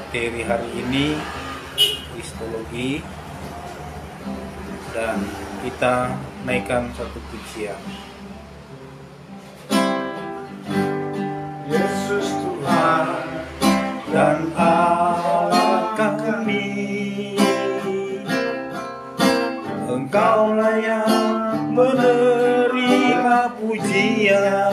materi hari ini, kristologi, dan kita naikkan satu pujian. Yesus Tuhan dan Allah kami, Engkau layak menerima pujian,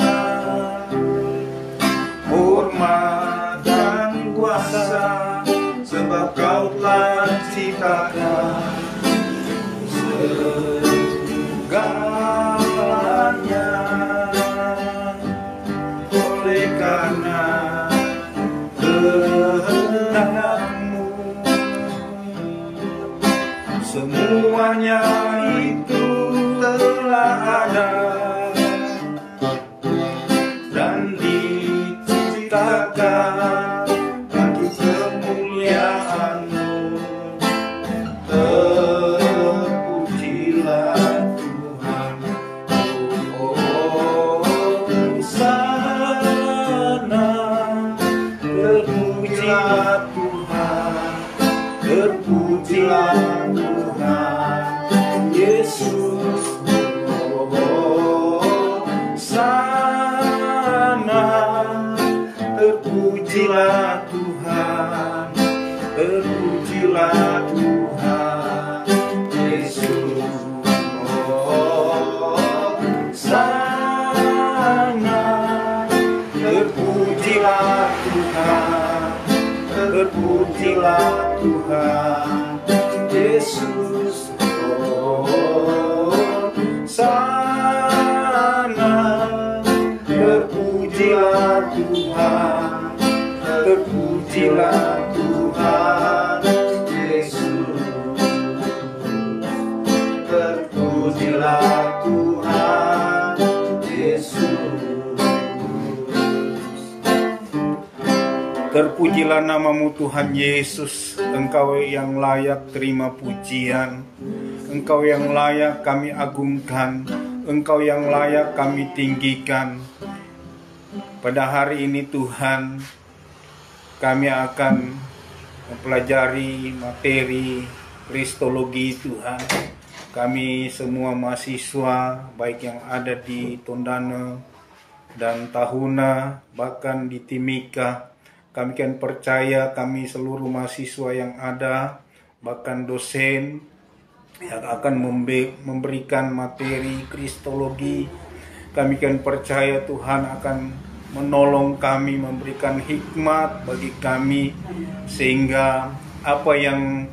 hormat dan kuasa, sebab Kau telah ciptakan segalanya. Oleh karena kehendak-Mu, semuanya itu telah ada dan diciptakan bagi kemuliaan-Mu. Terpujilah Tuhan, oh sana, terpujilah Tuhan, terpujilah Tuhan Yesus. Terpujilah Tuhan, terpujilah Tuhan Yesus. Oh, sana, terpujilah Tuhan, terpujilah Tuhan Yesus. Oh, sana, terpujilah Tuhan, terpujilah Tuhan Yesus. Terpujilah Tuhan Yesus. Terpujilah nama-Mu Tuhan Yesus. Engkau yang layak terima pujian, Engkau yang layak kami agungkan, Engkau yang layak kami tinggikan. Pada hari ini Tuhan, kami akan mempelajari materi kristologi Tuhan. Kami semua mahasiswa, baik yang ada di Tondano dan Tahuna, bahkan di Timika, kami kan percaya kami seluruh mahasiswa yang ada, bahkan dosen yang akan memberikan materi kristologi, kami kan percaya Tuhan akan menolong kami, memberikan hikmat bagi kami, sehingga apa yang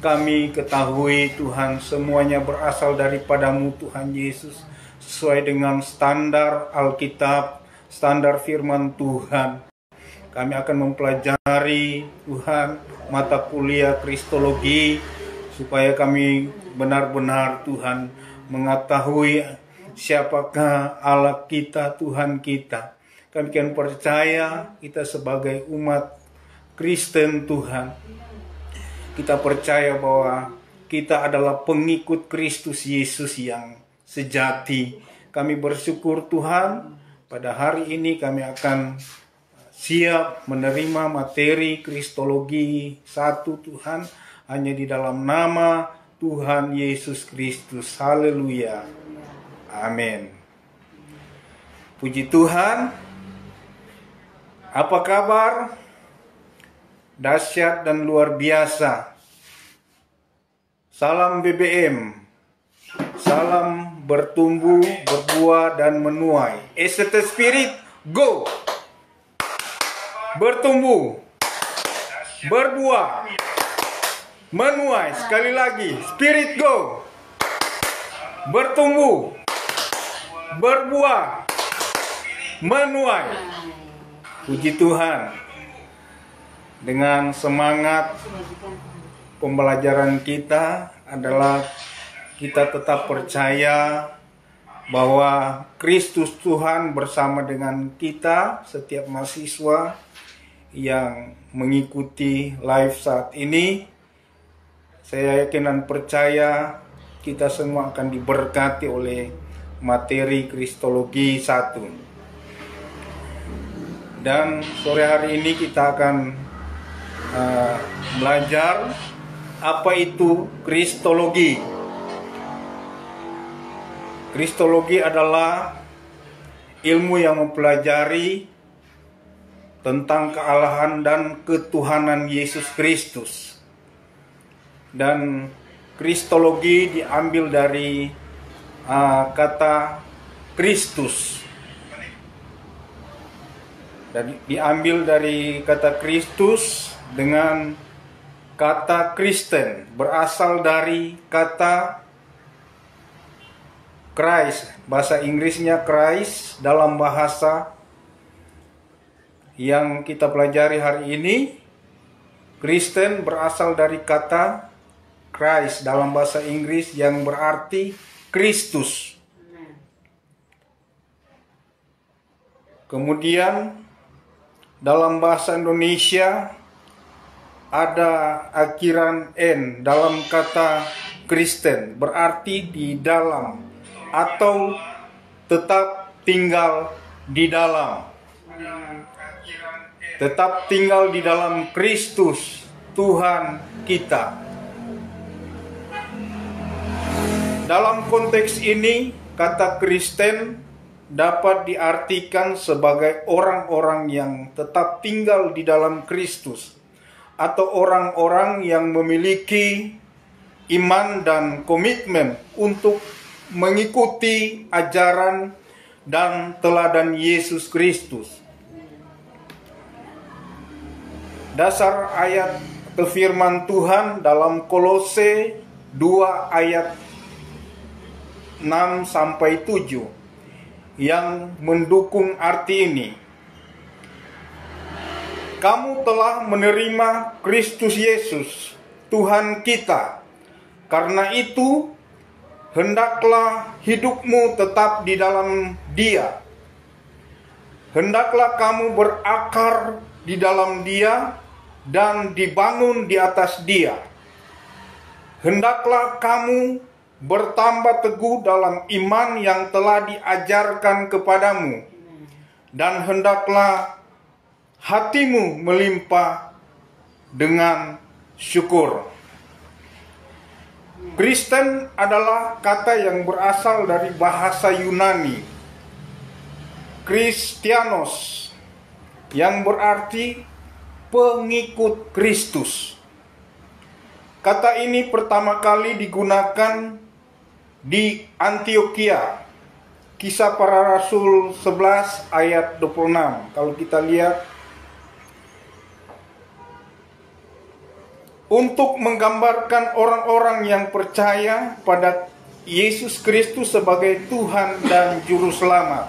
kami ketahui Tuhan semuanya berasal daripada-Mu Tuhan Yesus, sesuai dengan standar Alkitab, standar firman Tuhan. Kami akan mempelajari Tuhan mata kuliah kristologi, supaya kami benar-benar Tuhan mengetahui siapakah Allah kita, Tuhan kita. Kami kan percaya kita sebagai umat Kristen Tuhan, kita percaya bahwa kita adalah pengikut Kristus Yesus yang sejati. Kami bersyukur Tuhan, pada hari ini kami akan siap menerima materi kristologi 1 Tuhan, hanya di dalam nama Tuhan Yesus Kristus. Haleluya. Amin. Puji Tuhan. Apa kabar? Dahsyat dan luar biasa. Salam BBM. Salam bertumbuh, berbuah dan menuai. Esete Spirit, go! Bertumbuh, berbuah, menuai. Sekali lagi, Spirit go! Bertumbuh, berbuah, menuai. Puji Tuhan. Dengan semangat pembelajaran kita adalah kita tetap percaya bahwa Kristus Tuhan bersama dengan kita, setiap mahasiswa yang mengikuti live saat ini. Saya yakin dan percaya kita semua akan diberkati oleh materi kristologi 1. Dan sore hari ini kita akan belajar apa itu Kristologi. Kristologi adalah ilmu yang mempelajari tentang kealahan dan ketuhanan Yesus Kristus. Dan Kristologi diambil dari kata Kristus. Dan diambil dari kata Kristus dengan kata Kristen, berasal dari kata Christ, bahasa Inggrisnya Christ. Dalam bahasa yang kita pelajari hari ini, Kristen berasal dari kata Christ dalam bahasa Inggris yang berarti Kristus. Kemudian dalam bahasa Indonesia ada akhiran N dalam kata Kristen, berarti di dalam atau tetap tinggal di dalam. Tetap tinggal di dalam Kristus Tuhan kita. Dalam konteks ini, kata Kristen dapat diartikan sebagai orang-orang yang tetap tinggal di dalam Kristus, atau orang-orang yang memiliki iman dan komitmen untuk mengikuti ajaran dan teladan Yesus Kristus. Dasar ayat firman Tuhan dalam Kolose 2 ayat 6 sampai 7 yang mendukung arti ini. Kamu telah menerima Kristus Yesus, Tuhan kita. Karena itu, hendaklah hidupmu tetap di dalam Dia. Hendaklah kamu berakar di dalam Dia dan dibangun di atas Dia. Hendaklah kamu bertambah teguh dalam iman yang telah diajarkan kepadamu, dan hendaklah hatimu melimpah dengan syukur. Kristen adalah kata yang berasal dari bahasa Yunani, Kristianos, yang berarti pengikut Kristus. Kata ini pertama kali digunakan di Antioquia. Kisah Para Rasul 11 ayat 26. Kalau kita lihat, untuk menggambarkan orang-orang yang percaya pada Yesus Kristus sebagai Tuhan dan Juru Selamat.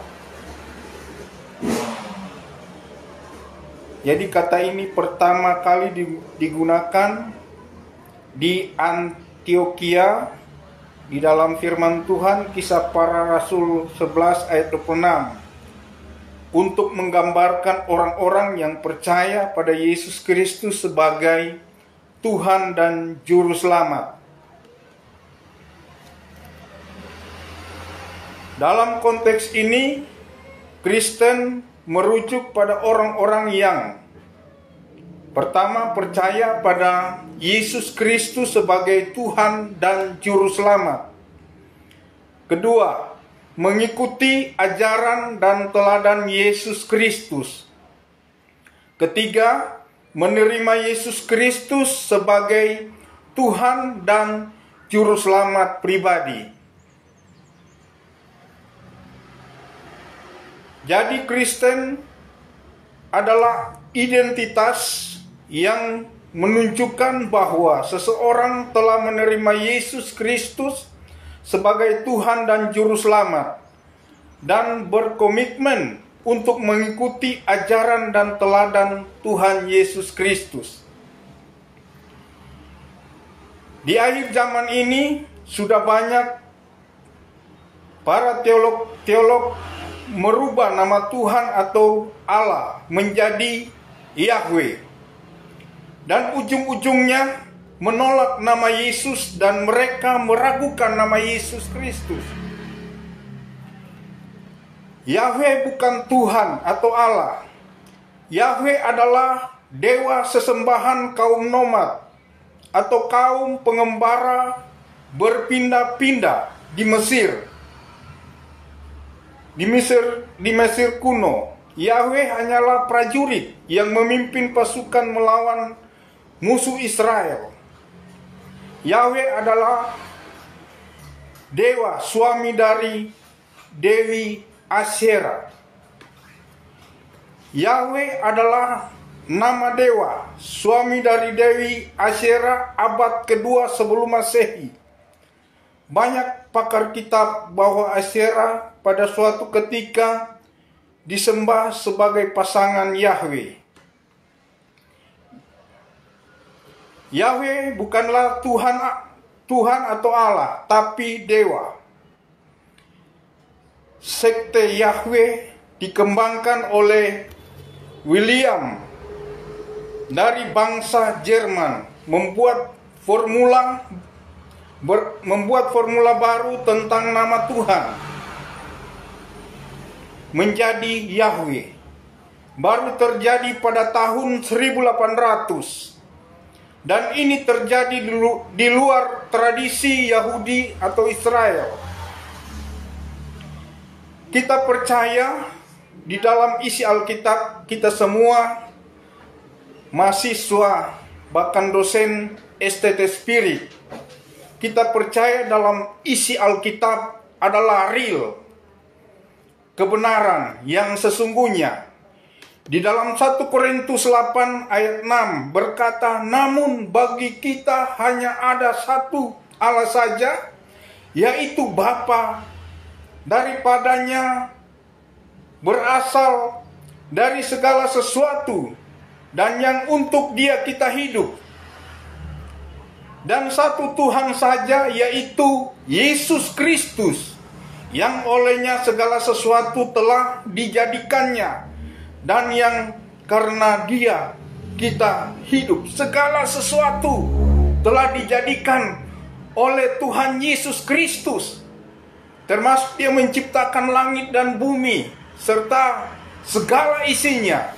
Jadi kata ini pertama kali digunakan di Antioquia di dalam firman Tuhan, Kisah Para Rasul 11 ayat 26, untuk menggambarkan orang-orang yang percaya pada Yesus Kristus sebagai Tuhan dan Juru Selamat. Dalam konteks ini, Kristen merujuk pada orang-orang yang pertama percaya pada Yesus Kristus sebagai Tuhan dan Juru Selamat. Kedua, mengikuti ajaran dan teladan Yesus Kristus. Ketiga, menerima Yesus Kristus sebagai Tuhan dan Juru Selamat pribadi. Jadi Kristen adalah identitas yang menunjukkan bahwa seseorang telah menerima Yesus Kristus sebagai Tuhan dan Juru Selamat dan berkomitmen untuk mengikuti ajaran dan teladan Tuhan Yesus Kristus. Di akhir zaman ini sudah banyak para teolog merubah nama Tuhan atau Allah menjadi Yahweh, dan ujung-ujungnya menolak nama Yesus dan mereka meragukan nama Yesus Kristus. Yahweh bukan Tuhan atau Allah. Yahweh adalah dewa sesembahan kaum nomad atau kaum pengembara berpindah-pindah di Mesir. Di Mesir kuno, Yahweh hanyalah prajurit yang memimpin pasukan melawan musuh Israel. Yahweh adalah dewa suami dari Dewi Asyera. Yahweh adalah nama dewa suami dari Dewi Asyera abad kedua sebelum Masehi. Banyak pakar kitab bahwa Asyera pada suatu ketika disembah sebagai pasangan Yahweh. Yahweh bukanlah Tuhan atau Allah, tapi dewa. Sekte Yahweh dikembangkan oleh William dari bangsa Jerman, membuat formula baru tentang nama Tuhan menjadi Yahweh. Baru terjadi pada tahun 1800. Dan ini terjadi di luar tradisi Yahudi atau Israel. Kita percaya di dalam isi Alkitab, kita semua mahasiswa bahkan dosen STT Spirit, kita percaya dalam isi Alkitab adalah real, kebenaran yang sesungguhnya. Di dalam 1 Korintus 8 ayat 6 berkata, namun bagi kita hanya ada satu Allah saja, yaitu Bapa, daripadanya berasal dari segala sesuatu, dan yang untuk Dia kita hidup. Dan satu Tuhan saja, yaitu Yesus Kristus, yang olehnya segala sesuatu telah dijadikannya, dan yang karena Dia kita hidup. Segala sesuatu telah dijadikan oleh Tuhan Yesus Kristus, termasuk Dia menciptakan langit dan bumi serta segala isinya,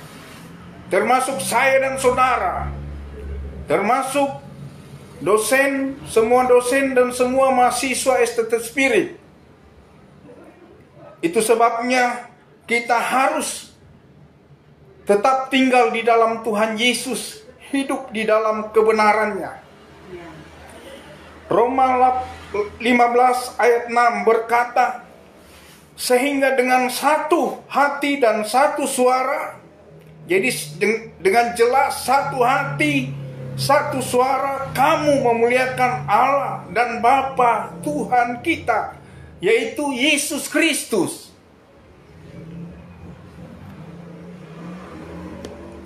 termasuk saya dan saudara, termasuk dosen, semua dosen dan semua mahasiswa STT Spirit. Itu sebabnya kita harus tetap tinggal di dalam Tuhan Yesus, hidup di dalam kebenarannya. Roma 15 ayat 6 berkata, sehingga dengan satu hati dan satu suara, jadi dengan jelas satu hati, satu suara, kamu memuliakan Allah dan Bapa Tuhan kita, yaitu Yesus Kristus.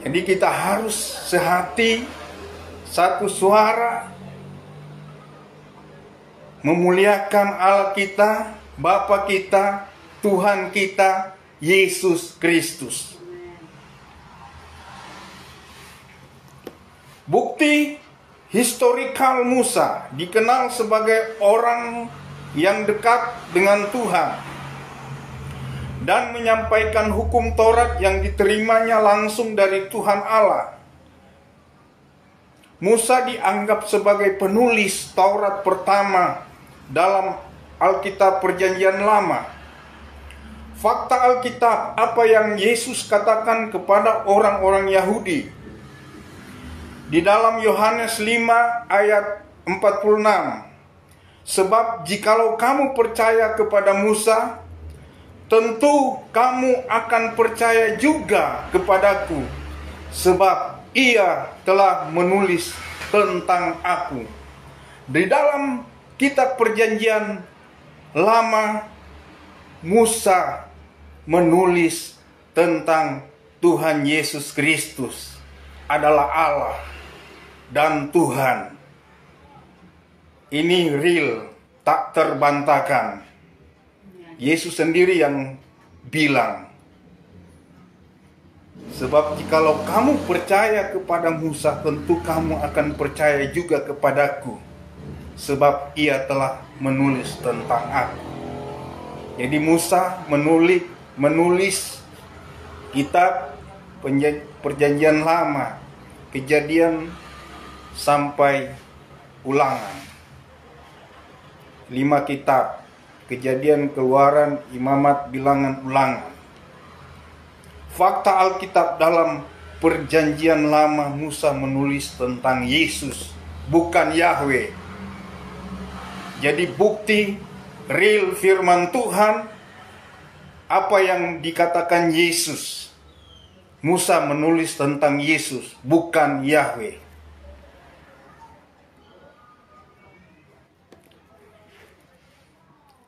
Jadi kita harus sehati, satu suara, memuliakan Allah kita, Bapa kita, Tuhan kita, Yesus Kristus. Bukti historikal Musa dikenal sebagai orang yang dekat dengan Tuhan dan menyampaikan hukum Taurat yang diterimanya langsung dari Tuhan Allah. Musa dianggap sebagai penulis Taurat pertama dalam Alkitab Perjanjian Lama. Fakta Alkitab, apa yang Yesus katakan kepada orang-orang Yahudi. Di dalam Yohanes 5 ayat 46. Sebab jikalau kamu percaya kepada Musa, tentu kamu akan percaya juga kepadaku, sebab ia telah menulis tentang aku. Di dalam kitab Perjanjian Lama, Musa menulis tentang Tuhan Yesus Kristus adalah Allah dan Tuhan. Ini real, tak terbantahkan. Yesus sendiri yang bilang, sebab jikalau kamu percaya kepada Musa, tentu kamu akan percaya juga kepadaku, sebab ia telah menulis tentang aku. Jadi Musa menulis kitab Perjanjian Lama Kejadian sampai Ulangan. 5 kitab: Kejadian, Keluaran, Imamat, Bilangan, Ulangan. Fakta Alkitab dalam Perjanjian Lama, Musa menulis tentang Yesus, bukan Yahweh. Jadi bukti real firman Tuhan, apa yang dikatakan Yesus. Musa menulis tentang Yesus, bukan Yahweh.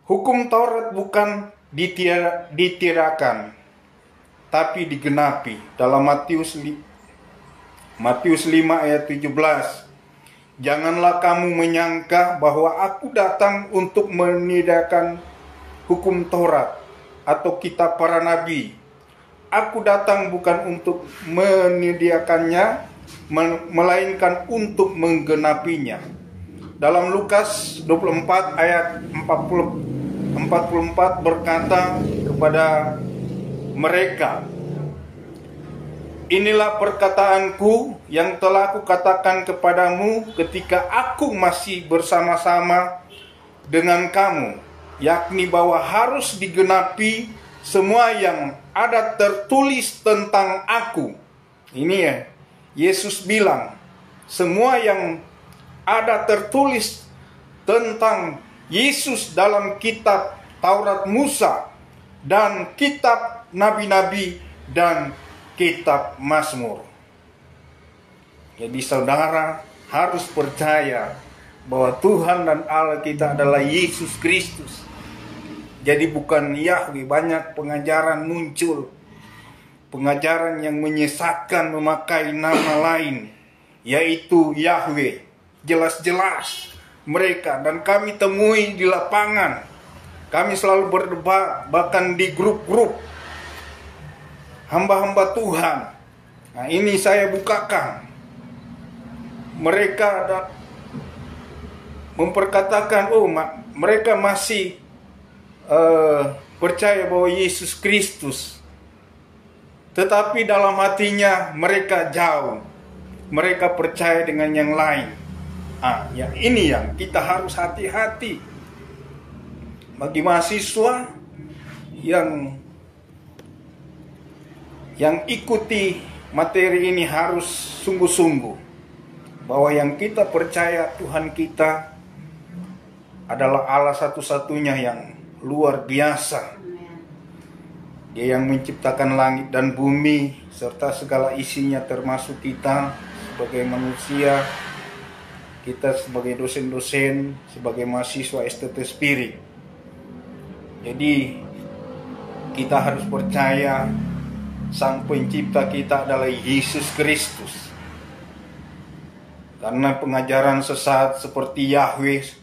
Hukum Taurat bukan ditirakan, tapi digenapi dalam Matius 5 ayat 17. Janganlah kamu menyangka bahwa aku datang untuk menidakkan hukum Taurat atau kitab para nabi. Aku datang bukan untuk menyediakannya, melainkan untuk menggenapinya. Dalam Lukas 24 ayat 44 berkata kepada mereka, inilah perkataanku yang telah kukatakan kepadamu ketika aku masih bersama-sama dengan kamu, yakni bahwa harus digenapi semua yang ada tertulis tentang aku. Ini ya, Yesus bilang, semua yang ada tertulis tentang Yesus dalam kitab Taurat Musa dan kitab nabi-nabi dan kitab Mazmur. Jadi saudara harus percaya bahwa Tuhan dan Allah kita adalah Yesus Kristus. Jadi bukan Yahweh. Banyak pengajaran muncul, pengajaran yang menyesatkan memakai nama lain, yaitu Yahweh. Jelas-jelas mereka, dan kami temui di lapangan. Kami selalu berdebat, bahkan di grup-grup hamba-hamba Tuhan. Nah, ini saya bukakan. Mereka memperkatakan, mereka masih percaya bahwa Yesus Kristus, tetapi dalam hatinya mereka jauh. Mereka percaya dengan yang lain. Ya ini yang kita harus hati-hati. Bagi mahasiswa yang ikuti materi ini harus sungguh-sungguh bahwa yang kita percaya Tuhan kita adalah Allah satu-satunya yang luar biasa. Dia yang menciptakan langit dan bumi serta segala isinya, termasuk kita sebagai manusia, kita sebagai dosen-dosen, sebagai mahasiswa STT Spirit. Jadi kita harus percaya Sang Pencipta kita adalah Yesus Kristus. Karena pengajaran sesat seperti Yahweh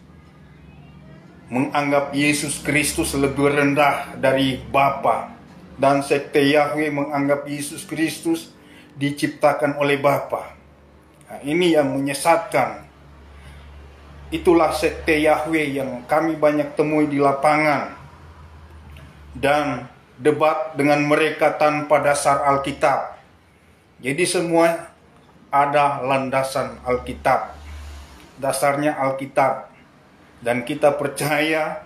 menganggap Yesus Kristus lebih rendah dari Bapa, dan sekte Yahweh menganggap Yesus Kristus diciptakan oleh Bapa. Nah, ini yang menyesatkan. Itulah sekte Yahweh yang kami banyak temui di lapangan dan debat dengan mereka tanpa dasar Alkitab. Jadi semua ada landasan Alkitab, dasarnya Alkitab, dan kita percaya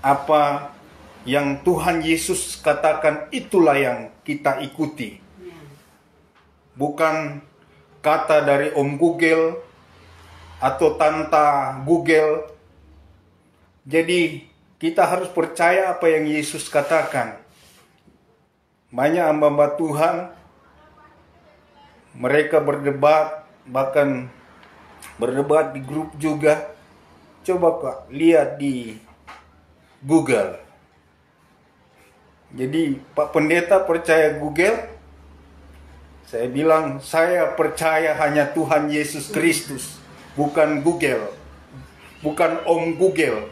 apa yang Tuhan Yesus katakan itulah yang kita ikuti, bukan kata dari Om Google atau Tante Google. Jadi kita harus percaya apa yang Yesus katakan. Banyak hamba-hamba Tuhan, mereka berdebat, bahkan berdebat di grup juga. Coba Kak lihat di Google. Jadi Pak Pendeta percaya Google? Saya bilang saya percaya hanya Tuhan Yesus Kristus, bukan Google, bukan Om Google.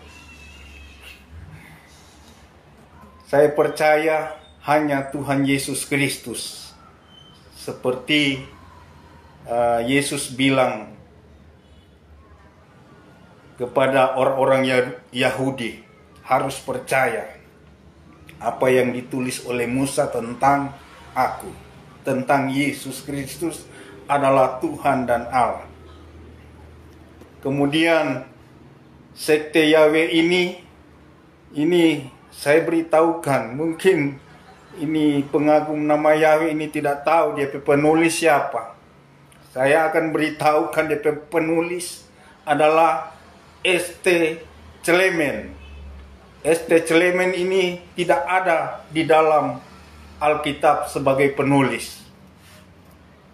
Saya percaya hanya Tuhan Yesus Kristus. Seperti Yesus bilang kepada orang-orang Yahudi, harus percaya apa yang ditulis oleh Musa tentang aku, tentang Yesus Kristus adalah Tuhan dan Allah. Kemudian sekte Yahweh ini saya beritahukan, mungkin ini pengagum nama Yahweh ini tidak tahu dia penulis siapa. Saya akan beritahukan dia penulis adalah ST Clement. ST Clement ini tidak ada di dalam Alkitab sebagai penulis.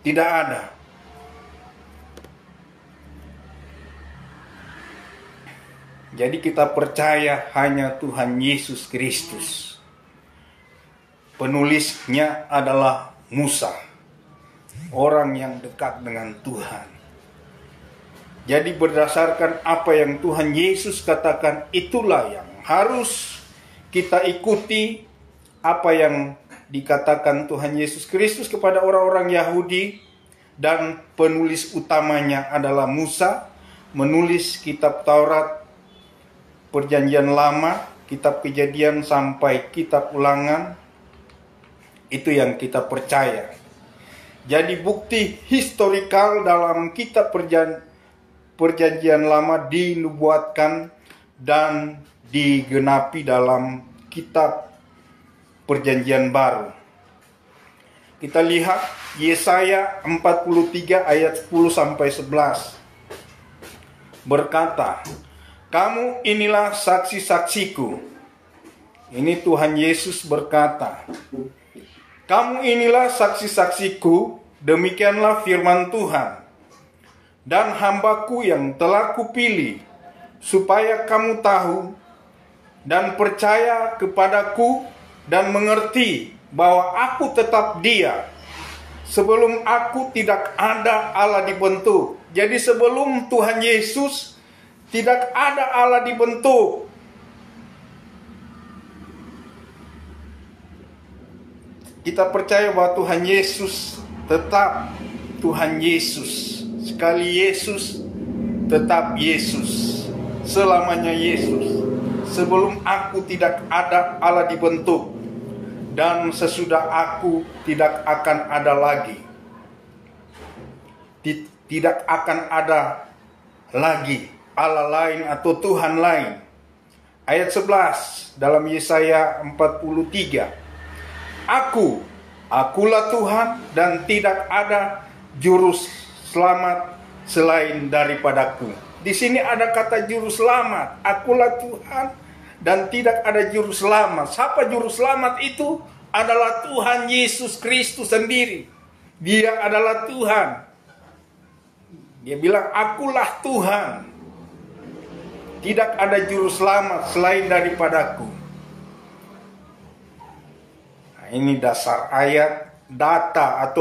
Tidak ada. Jadi kita percaya hanya Tuhan Yesus Kristus. Penulisnya adalah Musa, orang yang dekat dengan Tuhan. Jadi berdasarkan apa yang Tuhan Yesus katakan, itulah yang harus kita ikuti. Apa yang dikatakan Tuhan Yesus Kristus kepada orang-orang Yahudi, dan penulis utamanya adalah Musa, menulis kitab Taurat, Perjanjian Lama, kitab Kejadian sampai kitab Ulangan. Itu yang kita percaya. Jadi bukti historikal dalam kitab Perjanjian Lama dinubuatkan dan digenapi dalam kitab Perjanjian Baru. Kita lihat Yesaya 43 ayat 10 sampai 11. Berkata, "Kamu inilah saksi-saksiku." Ini Tuhan Yesus berkata, "Kamu inilah saksi-saksiku, demikianlah firman Tuhan. Dan hambaku yang telah kupilih, supaya kamu tahu dan percaya kepadaku dan mengerti bahwa aku tetap Dia. Sebelum aku tidak ada Allah dibentuk." Jadi sebelum Tuhan Yesus tidak ada Allah dibentuk. Kita percaya bahwa Tuhan Yesus tetap Tuhan Yesus. Sekali Yesus, tetap Yesus. Selamanya Yesus. Sebelum aku tidak ada Allah dibentuk. Dan sesudah aku tidak akan ada lagi. Tidak akan ada lagi Allah lain atau Tuhan lain. Ayat 11 dalam Yesaya 43. Akulah Tuhan dan tidak ada juru selamat selain daripadaku. Di sini ada kata juru selamat. Akulah Tuhan dan tidak ada juru selamat. Siapa juru selamat itu? Adalah Tuhan Yesus Kristus sendiri. Dia adalah Tuhan. Dia bilang, "Akulah Tuhan. Tidak ada juru selamat selain daripadaku." Nah, ini dasar ayat data.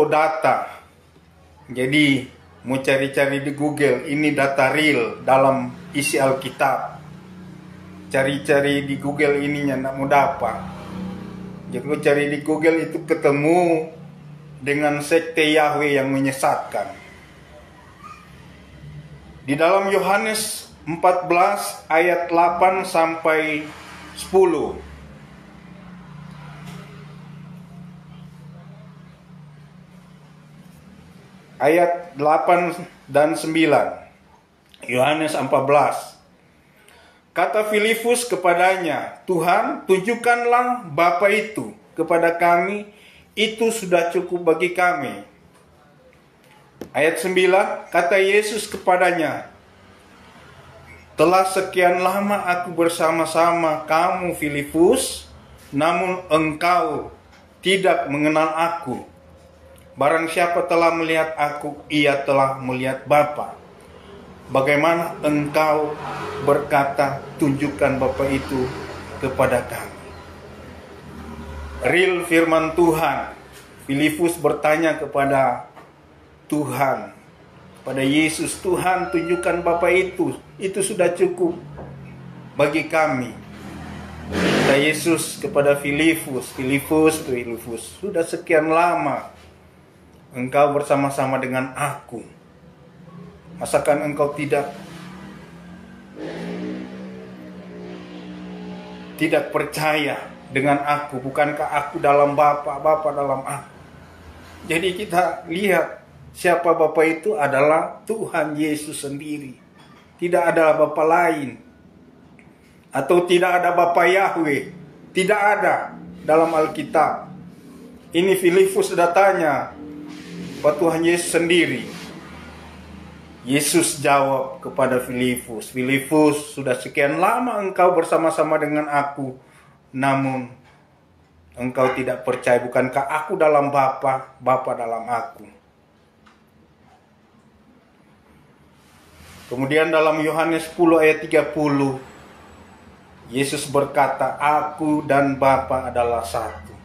Jadi mau cari-cari di Google, ini data real dalam isi Alkitab. Cari-cari di Google ininya tidak mau dapat. Jadi kalau cari di Google itu ketemu dengan sekte Yahweh yang menyesatkan. Di dalam Yohanes 14 ayat 8 sampai 10. Ayat 8 dan 9. Yohanes 14. Kata Filipus kepadanya, "Tuhan, tunjukkanlah Bapa itu kepada kami, itu sudah cukup bagi kami." Ayat 9, kata Yesus kepadanya, "Telah sekian lama aku bersama-sama kamu, Filipus, namun engkau tidak mengenal aku. Barang siapa telah melihat aku, ia telah melihat Bapa. Bagaimana engkau berkata, tunjukkan Bapa itu kepada kami?" Real firman Tuhan. Filipus bertanya kepada Tuhan, kepada Yesus, "Tuhan, tunjukkan Bapa itu sudah cukup bagi kami." Kata Yesus kepada Filipus, Filipus, sudah sekian lama engkau bersama-sama dengan aku. Masakan engkau tidak percaya dengan aku? Bukankah aku dalam Bapa, Bapa dalam aku? Jadi kita lihat Siapa Bapa itu? Adalah Tuhan Yesus sendiri. Tidak ada Bapa lain. Atau tidak ada Bapa Yahweh. Tidak ada dalam Alkitab. Ini Filipus sudah tanya Pak Tuhan Yesus sendiri. Yesus jawab kepada Filipus, Filipus, sudah sekian lama engkau bersama-sama dengan aku, namun engkau tidak percaya. Bukankah aku dalam Bapa, Bapa dalam aku? Kemudian dalam Yohanes 10 ayat 30, Yesus berkata, aku dan Bapa adalah satu.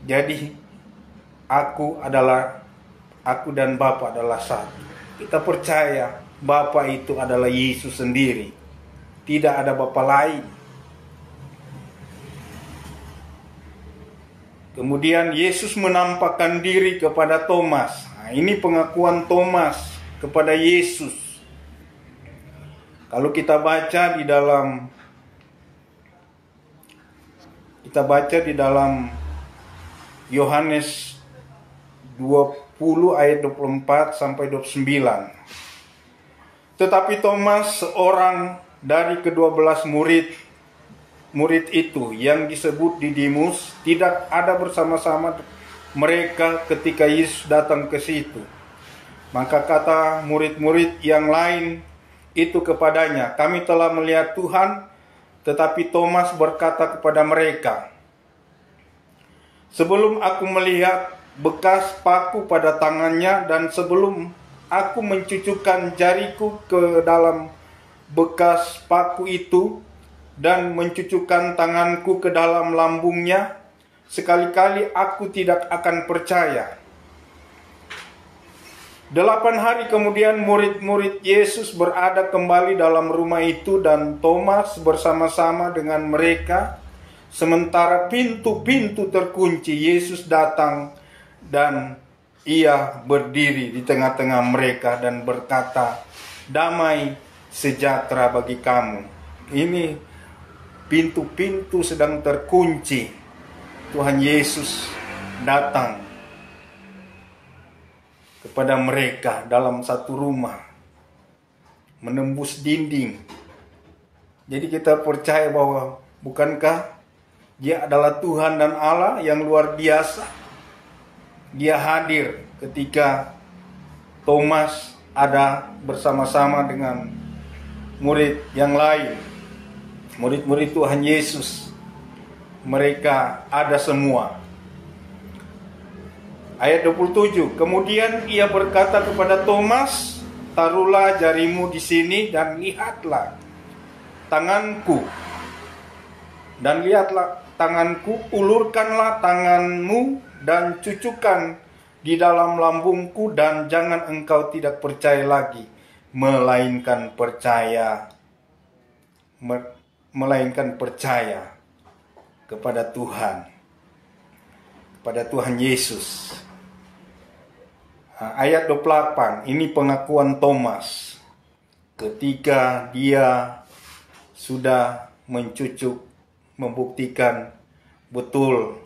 Jadi, aku dan Bapa adalah satu. Kita percaya Bapa itu adalah Yesus sendiri. Tidak ada Bapa lain. Kemudian Yesus menampakkan diri kepada Thomas. Nah, ini pengakuan Thomas kepada Yesus. Kalau kita baca di dalam Yohanes 20 ayat 24 sampai 29. Tetapi Thomas, seorang dari ke-12 murid itu yang disebut Didimus, tidak ada bersama-sama mereka ketika Yesus datang ke situ. Maka kata murid-murid yang lain itu kepadanya, kami telah melihat Tuhan. Tetapi Thomas berkata kepada mereka, sebelum aku melihat bekas paku pada tangannya, dan sebelum aku mencucukkan jariku ke dalam bekas paku itu, dan mencucukkan tanganku ke dalam lambungnya, sekali-kali aku tidak akan percaya. 8 hari kemudian murid-murid Yesus berada kembali dalam rumah itu, dan Thomas bersama-sama dengan mereka. Sementara pintu-pintu terkunci, Yesus datang dan ia berdiri di tengah-tengah mereka dan berkata, damai sejahtera bagi kamu. Ini pintu-pintu sedang terkunci. Tuhan Yesus datang kepada mereka dalam satu rumah, menembus dinding. Jadi kita percaya bahwa bukankah Dia adalah Tuhan dan Allah yang luar biasa. Dia hadir ketika Thomas ada bersama-sama dengan murid yang lain, murid-murid Tuhan Yesus. Mereka ada semua. Ayat 27, kemudian ia berkata kepada Thomas, taruhlah jarimu di sini dan lihatlah tanganku. Dan lihatlah tanganku, ulurkanlah tanganmu dan cucukkan di dalam lambungku, dan jangan engkau tidak percaya lagi, melainkan percaya kepada Tuhan, kepada Tuhan Yesus. Ayat 28, ini pengakuan Thomas ketika dia sudah membuktikan betul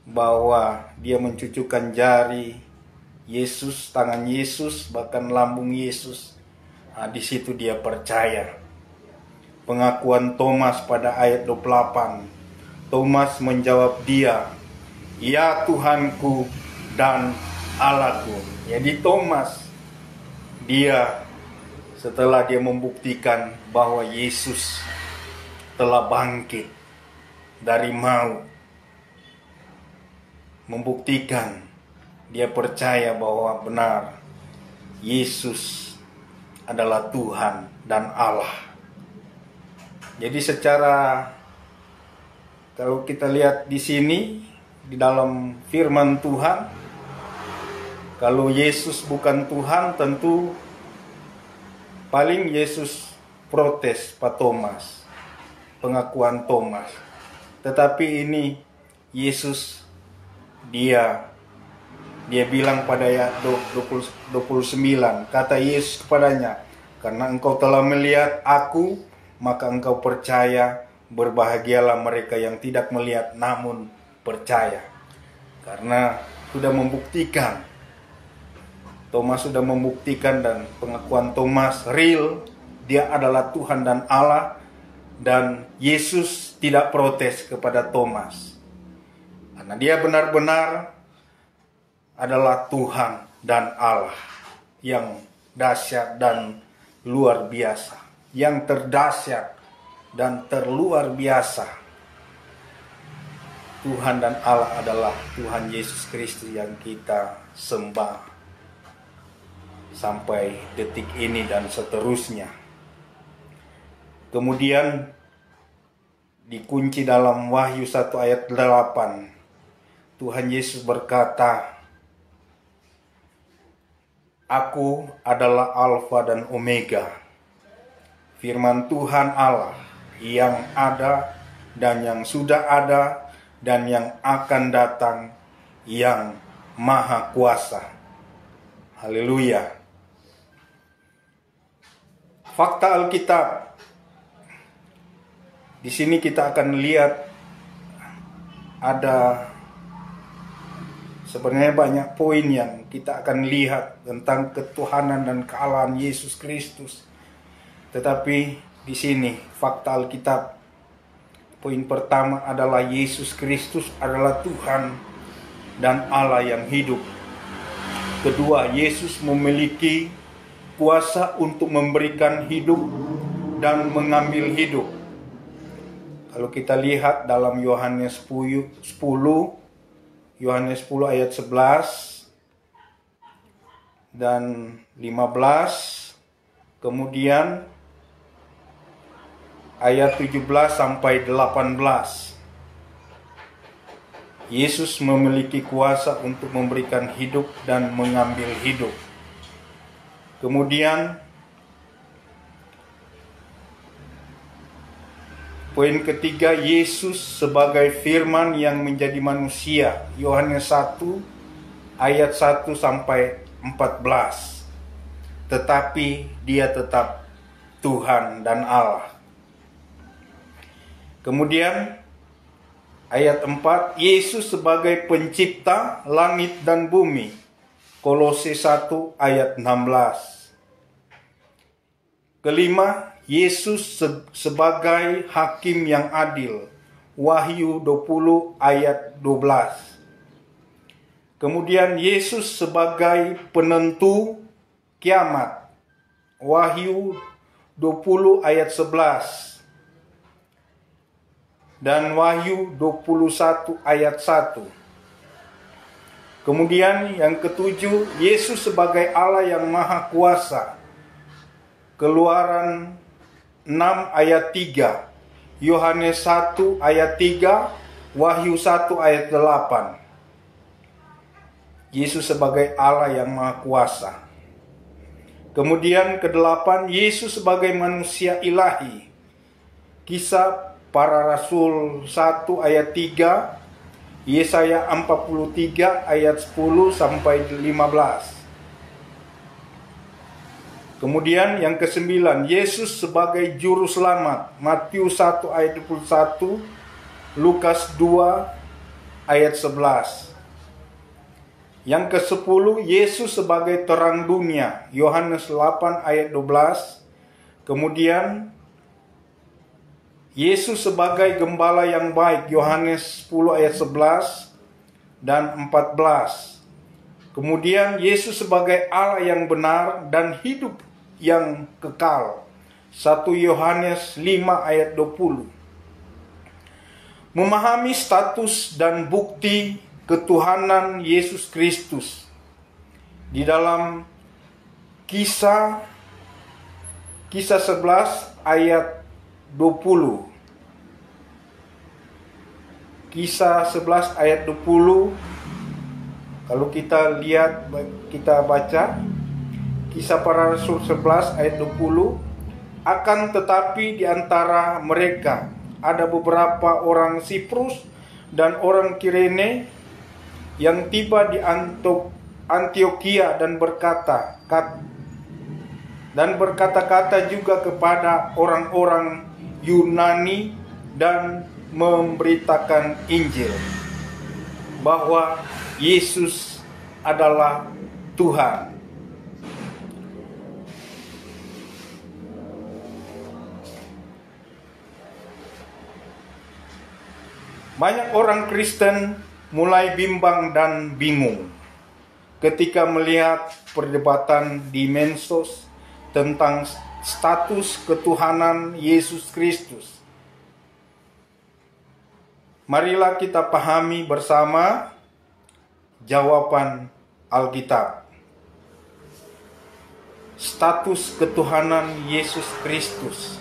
bahwa dia mencucukkan jari Yesus, tangan Yesus, bahkan lambung Yesus. Di situ dia percaya. Pengakuan Thomas pada ayat 28. Thomas menjawab dia, ya Tuhanku dan Allahku. Jadi Thomas, dia setelah dia membuktikan bahwa Yesus telah bangkit dari maut, membuktikan dia percaya bahwa benar Yesus adalah Tuhan dan Allah. Jadi kalau kita lihat di sini di dalam firman Tuhan, kalau Yesus bukan Tuhan, tentu paling Yesus protes Pak Thomas, pengakuan Thomas. Tetapi ini Yesus dia bilang pada ayat 29, kata Yesus kepadanya, karena engkau telah melihat aku, maka engkau percaya. Berbahagialah mereka yang tidak melihat namun percaya, karena sudah membuktikan Thomas sudah membuktikan, dan pengakuan Thomas real, dia adalah Tuhan dan Allah, dan Yesus tidak protes kepada Thomas. Karena dia benar-benar adalah Tuhan dan Allah yang dahsyat dan luar biasa, yang terdahsyat dan terluar biasa. Tuhan dan Allah adalah Tuhan Yesus Kristus yang kita sembah sampai detik ini dan seterusnya. Kemudian dikunci dalam Wahyu 1 ayat 8. Tuhan Yesus berkata, "Aku adalah Alfa dan Omega, firman Tuhan Allah yang ada dan yang sudah ada dan yang akan datang, yang Maha Kuasa." Haleluya. Fakta Alkitab. Di sini kita akan lihat ada sebenarnya banyak poin yang kita akan lihat tentang ketuhanan dan kealahan Yesus Kristus. Tetapi di sini fakta Alkitab, poin pertama adalah Yesus Kristus adalah Tuhan dan Allah yang hidup. Kedua, Yesus memiliki kuasa untuk memberikan hidup dan mengambil hidup. Kalau kita lihat dalam Yohanes 10 ayat 11 dan 15, kemudian ayat 17 sampai 18. Yesus memiliki kuasa untuk memberikan hidup dan mengambil hidup. Kemudian poin ketiga, Yesus sebagai firman yang menjadi manusia. Yohanes 1 ayat 1 sampai 14. Tetapi dia tetap Tuhan dan Allah. Kemudian ayat 4, Yesus sebagai pencipta langit dan bumi. Kolose 1 ayat 16. Kelima, Yesus sebagai hakim yang adil. Wahyu 20 ayat 12. Kemudian Yesus sebagai penentu kiamat. Wahyu 20 ayat 11. Dan Wahyu 21 ayat 1. Kemudian yang ketujuh, Yesus sebagai Allah yang Maha Kuasa. Keluaran 6 ayat 3, Yohanes 1 ayat 3, Wahyu 1 ayat 8. Yesus sebagai Allah yang Maha Kuasa. Kemudian kedelapan, Yesus sebagai manusia ilahi. Kisah Para Rasul 1 ayat 3, Yesaya 43 ayat 10 sampai 15. Kemudian yang kesembilan, Yesus sebagai juru selamat. Matius 1 ayat 21, Lukas 2 ayat 11. Yang ke-10, Yesus sebagai terang dunia. Yohanes 8 ayat 12. Kemudian Yesus sebagai gembala yang baik. Yohanes 10 ayat 11 dan 14. Kemudian Yesus sebagai Allah yang benar dan hidup yang kekal. 1 Yohanes 5 ayat 20. Memahami status dan bukti ketuhanan Yesus Kristus di dalam Kisah 11 ayat 20. Kisah 11 ayat 20. Kalau kita lihat, kita baca Kisah Para Rasul 11 ayat 20. Akan tetapi di antara mereka ada beberapa orang Siprus dan orang Kirene yang tiba di Antioquia dan berkata-kata juga kepada orang-orang Yunani dan memberitakan Injil bahwa Yesus adalah Tuhan. Banyak orang Kristen mulai bimbang dan bingung ketika melihat perdebatan di medsos tentang status ketuhanan Yesus Kristus. Marilah kita pahami bersama jawaban Alkitab. Status ketuhanan Yesus Kristus.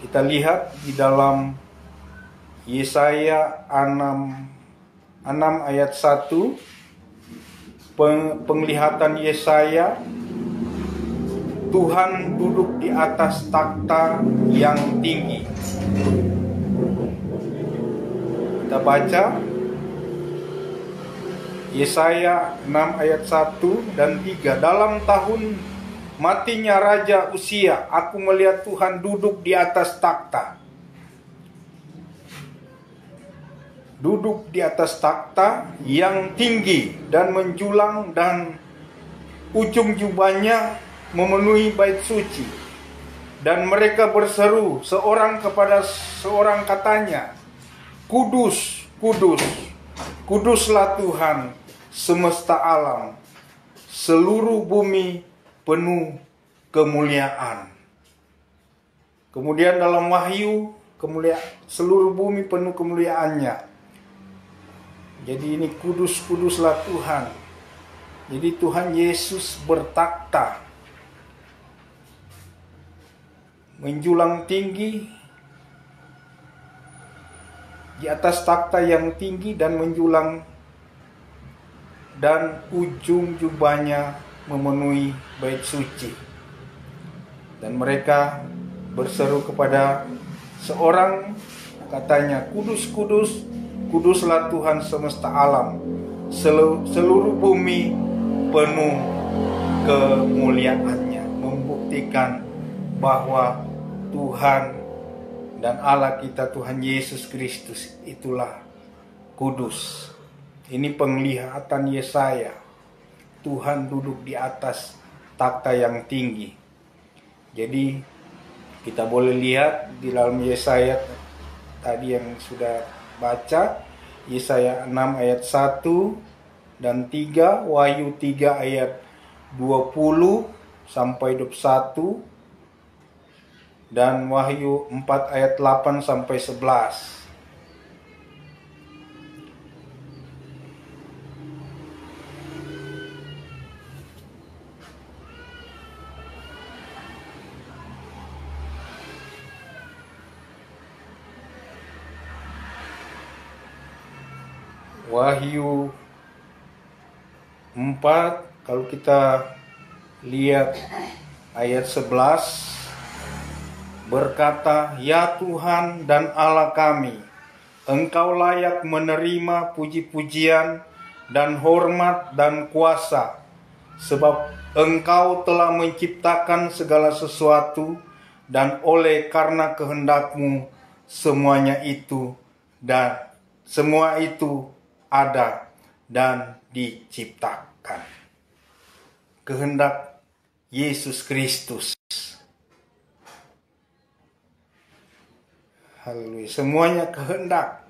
Kita lihat di dalam Yesaya 6 ayat 1, penglihatan Yesaya, Tuhan duduk di atas takhta yang tinggi. Kita baca Yesaya 6 ayat 1 dan 3. Dalam tahun matinya Raja Uzia, aku melihat Tuhan duduk di atas takhta. Duduk di atas takhta yang tinggi dan menjulang, dan ujung jubahnya memenuhi bait suci. Dan mereka berseru seorang kepada seorang, katanya, Kudus, kudus, kuduslah Tuhan semesta alam, seluruh bumi penuh kemuliaan. Kemudian dalam Wahyu, seluruh bumi penuh kemuliaannya. Jadi ini kudus-kuduslah Tuhan. Jadi Tuhan Yesus bertakhta, menjulang tinggi di atas takhta yang tinggi dan menjulang, dan ujung jubahnya memenuhi bait suci. Dan mereka berseru kepada seorang, katanya, Kudus, kudus, kuduslah Tuhan semesta alam, seluruh bumi penuh kemuliaannya. Membuktikan bahwa Tuhan dan Allah kita, Tuhan Yesus Kristus, itulah kudus. Ini penglihatan Yesaya. Tuhan duduk di atas takhta yang tinggi. Jadi kita boleh lihat di dalam Yesaya tadi yang sudah baca, Yesaya 6 ayat 1 dan 3, Wahyu 3 ayat 20 sampai 21, dan Wahyu 4 ayat 8 sampai 11. Wahyu 4, kalau kita lihat ayat 11, berkata, Ya Tuhan dan Allah kami, Engkau layak menerima puji-pujian dan hormat dan kuasa, sebab Engkau telah menciptakan segala sesuatu, dan oleh karena kehendak-Mu semua itu ada dan diciptakan. Kehendak Yesus Kristus. Haleluya. Semuanya kehendak.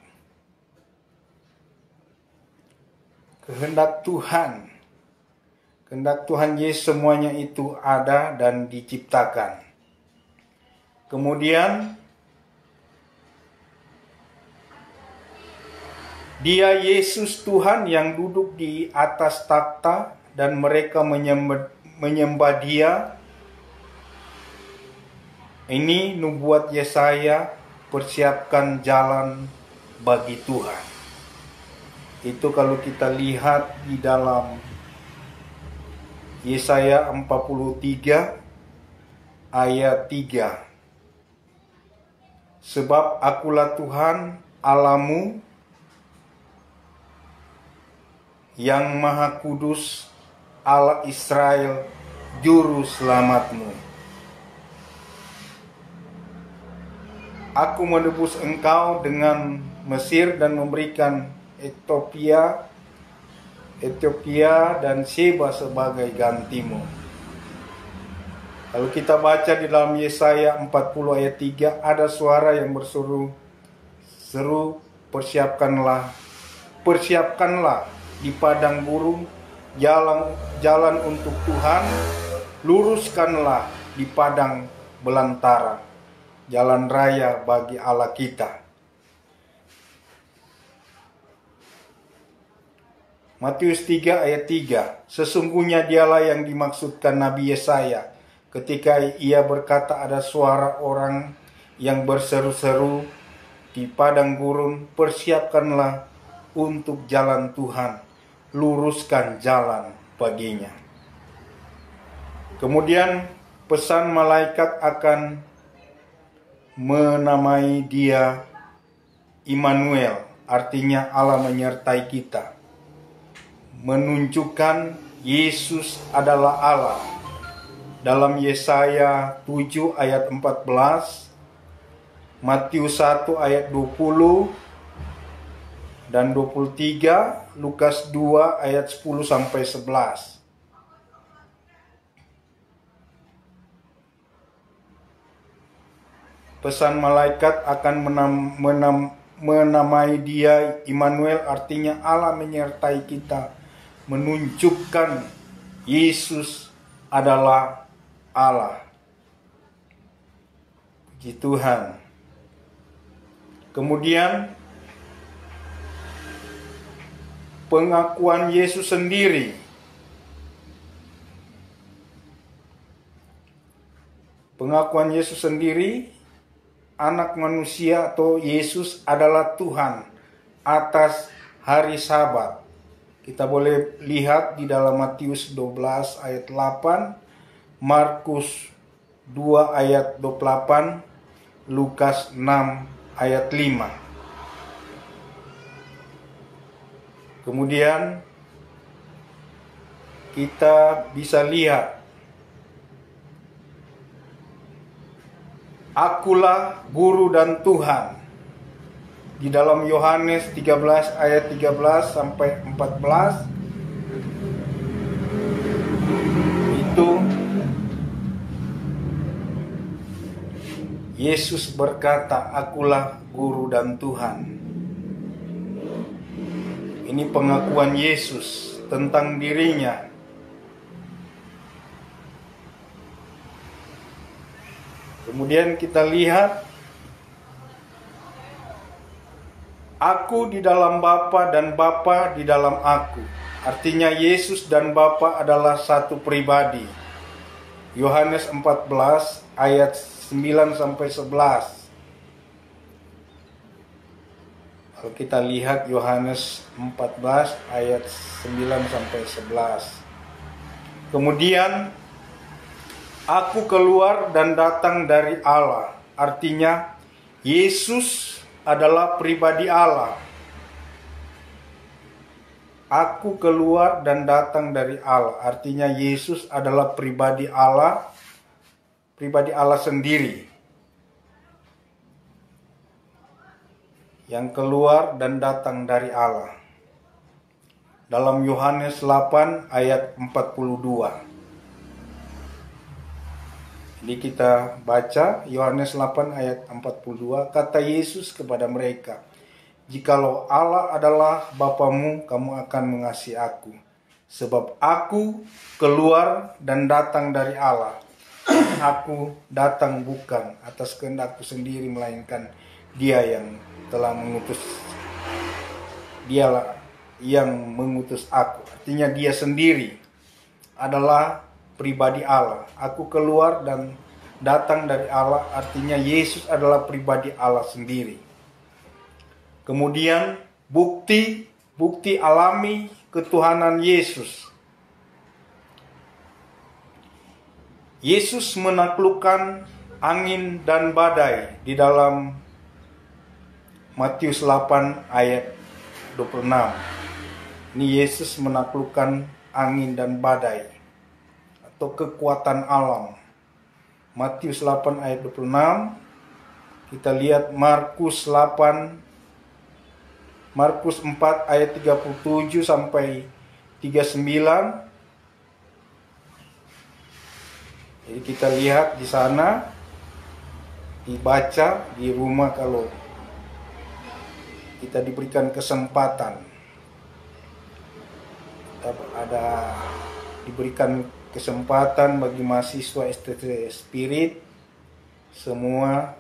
Kehendak Tuhan. Kehendak Tuhan Yesus, semuanya itu ada dan diciptakan. Kemudian Dia Yesus Tuhan yang duduk di atas takhta, dan mereka menyembah Dia. Ini nubuat Yesaya, persiapkan jalan bagi Tuhan. Itu kalau kita lihat di dalam Yesaya 43 ayat 3. Sebab akulah Tuhan Allahmu yang Maha Kudus, Allah Israel, Juru Selamatmu. Aku menebus engkau dengan Mesir dan memberikan Ethiopia dan Sheba sebagai gantimu. Kalau kita baca di dalam Yesaya 40 ayat 3, ada suara yang seru persiapkanlah di padang gurun jalan untuk Tuhan, luruskanlah di padang belantara jalan raya bagi Allah kita. Matius 3 ayat 3. Sesungguhnya dialah yang dimaksudkan Nabi Yesaya ketika ia berkata, ada suara orang yang berseru-seru di padang gurun, persiapkanlah untuk jalan Tuhan, luruskan jalan baginya. Kemudian pesan malaikat akan menamai dia Immanuel, artinya Allah menyertai kita, menunjukkan Yesus adalah Allah. Dalam Yesaya 7 ayat 14, Matius 1 ayat 20 dan 23, Lukas 2 ayat 10 sampai 11. Pesan malaikat akan menamai dia Immanuel, artinya Allah menyertai kita, menunjukkan Yesus adalah Allah. Puji Tuhan. Kemudian pengakuan Yesus sendiri. Pengakuan Yesus sendiri, anak manusia atau Yesus adalah Tuhan atas hari Sabat. Kita boleh lihat di dalam Matius 12 ayat 8, Markus 2 ayat 28, Lukas 6 ayat 5. Kemudian kita bisa lihat, akulah guru dan Tuhan. Di dalam Yohanes 13 ayat 13 sampai 14, itu Yesus berkata, akulah guru dan Tuhan. Ini pengakuan Yesus tentang dirinya. Kemudian kita lihat, aku di dalam Bapa dan Bapa di dalam aku. Artinya Yesus dan Bapa adalah satu pribadi. Yohanes 14 ayat 9 sampai 11. Kalau kita lihat Yohanes 14 ayat 9 sampai 11. Kemudian aku keluar dan datang dari Allah. Artinya Yesus adalah pribadi Allah. Aku keluar dan datang dari Allah. Artinya Yesus adalah pribadi Allah sendiri, yang keluar dan datang dari Allah. Dalam Yohanes 8 ayat 42. Jadi kita baca Yohanes 8 ayat 42, kata Yesus kepada mereka, jikalau Allah adalah Bapamu, kamu akan mengasihi aku, sebab aku keluar dan datang dari Allah. Aku datang bukan atas kehendakku sendiri, melainkan Dia yang telah mengutus. Dialah yang mengutus aku. Artinya Dia sendiri adalah pribadi Allah. Aku keluar dan datang dari Allah, artinya Yesus adalah pribadi Allah sendiri. Kemudian bukti alami ketuhanan Yesus. Yesus menaklukkan angin dan badai di dalam Matius 8 ayat 26. Ini Yesus menaklukkan angin dan badai atau kekuatan alam. Matius 8 ayat 26. Kita lihat Markus 4 ayat 37 sampai 39. Jadi kita lihat di sana, dibaca di rumah kalau kita diberikan kesempatan, diberikan kesempatan bagi mahasiswa STT Spirit semua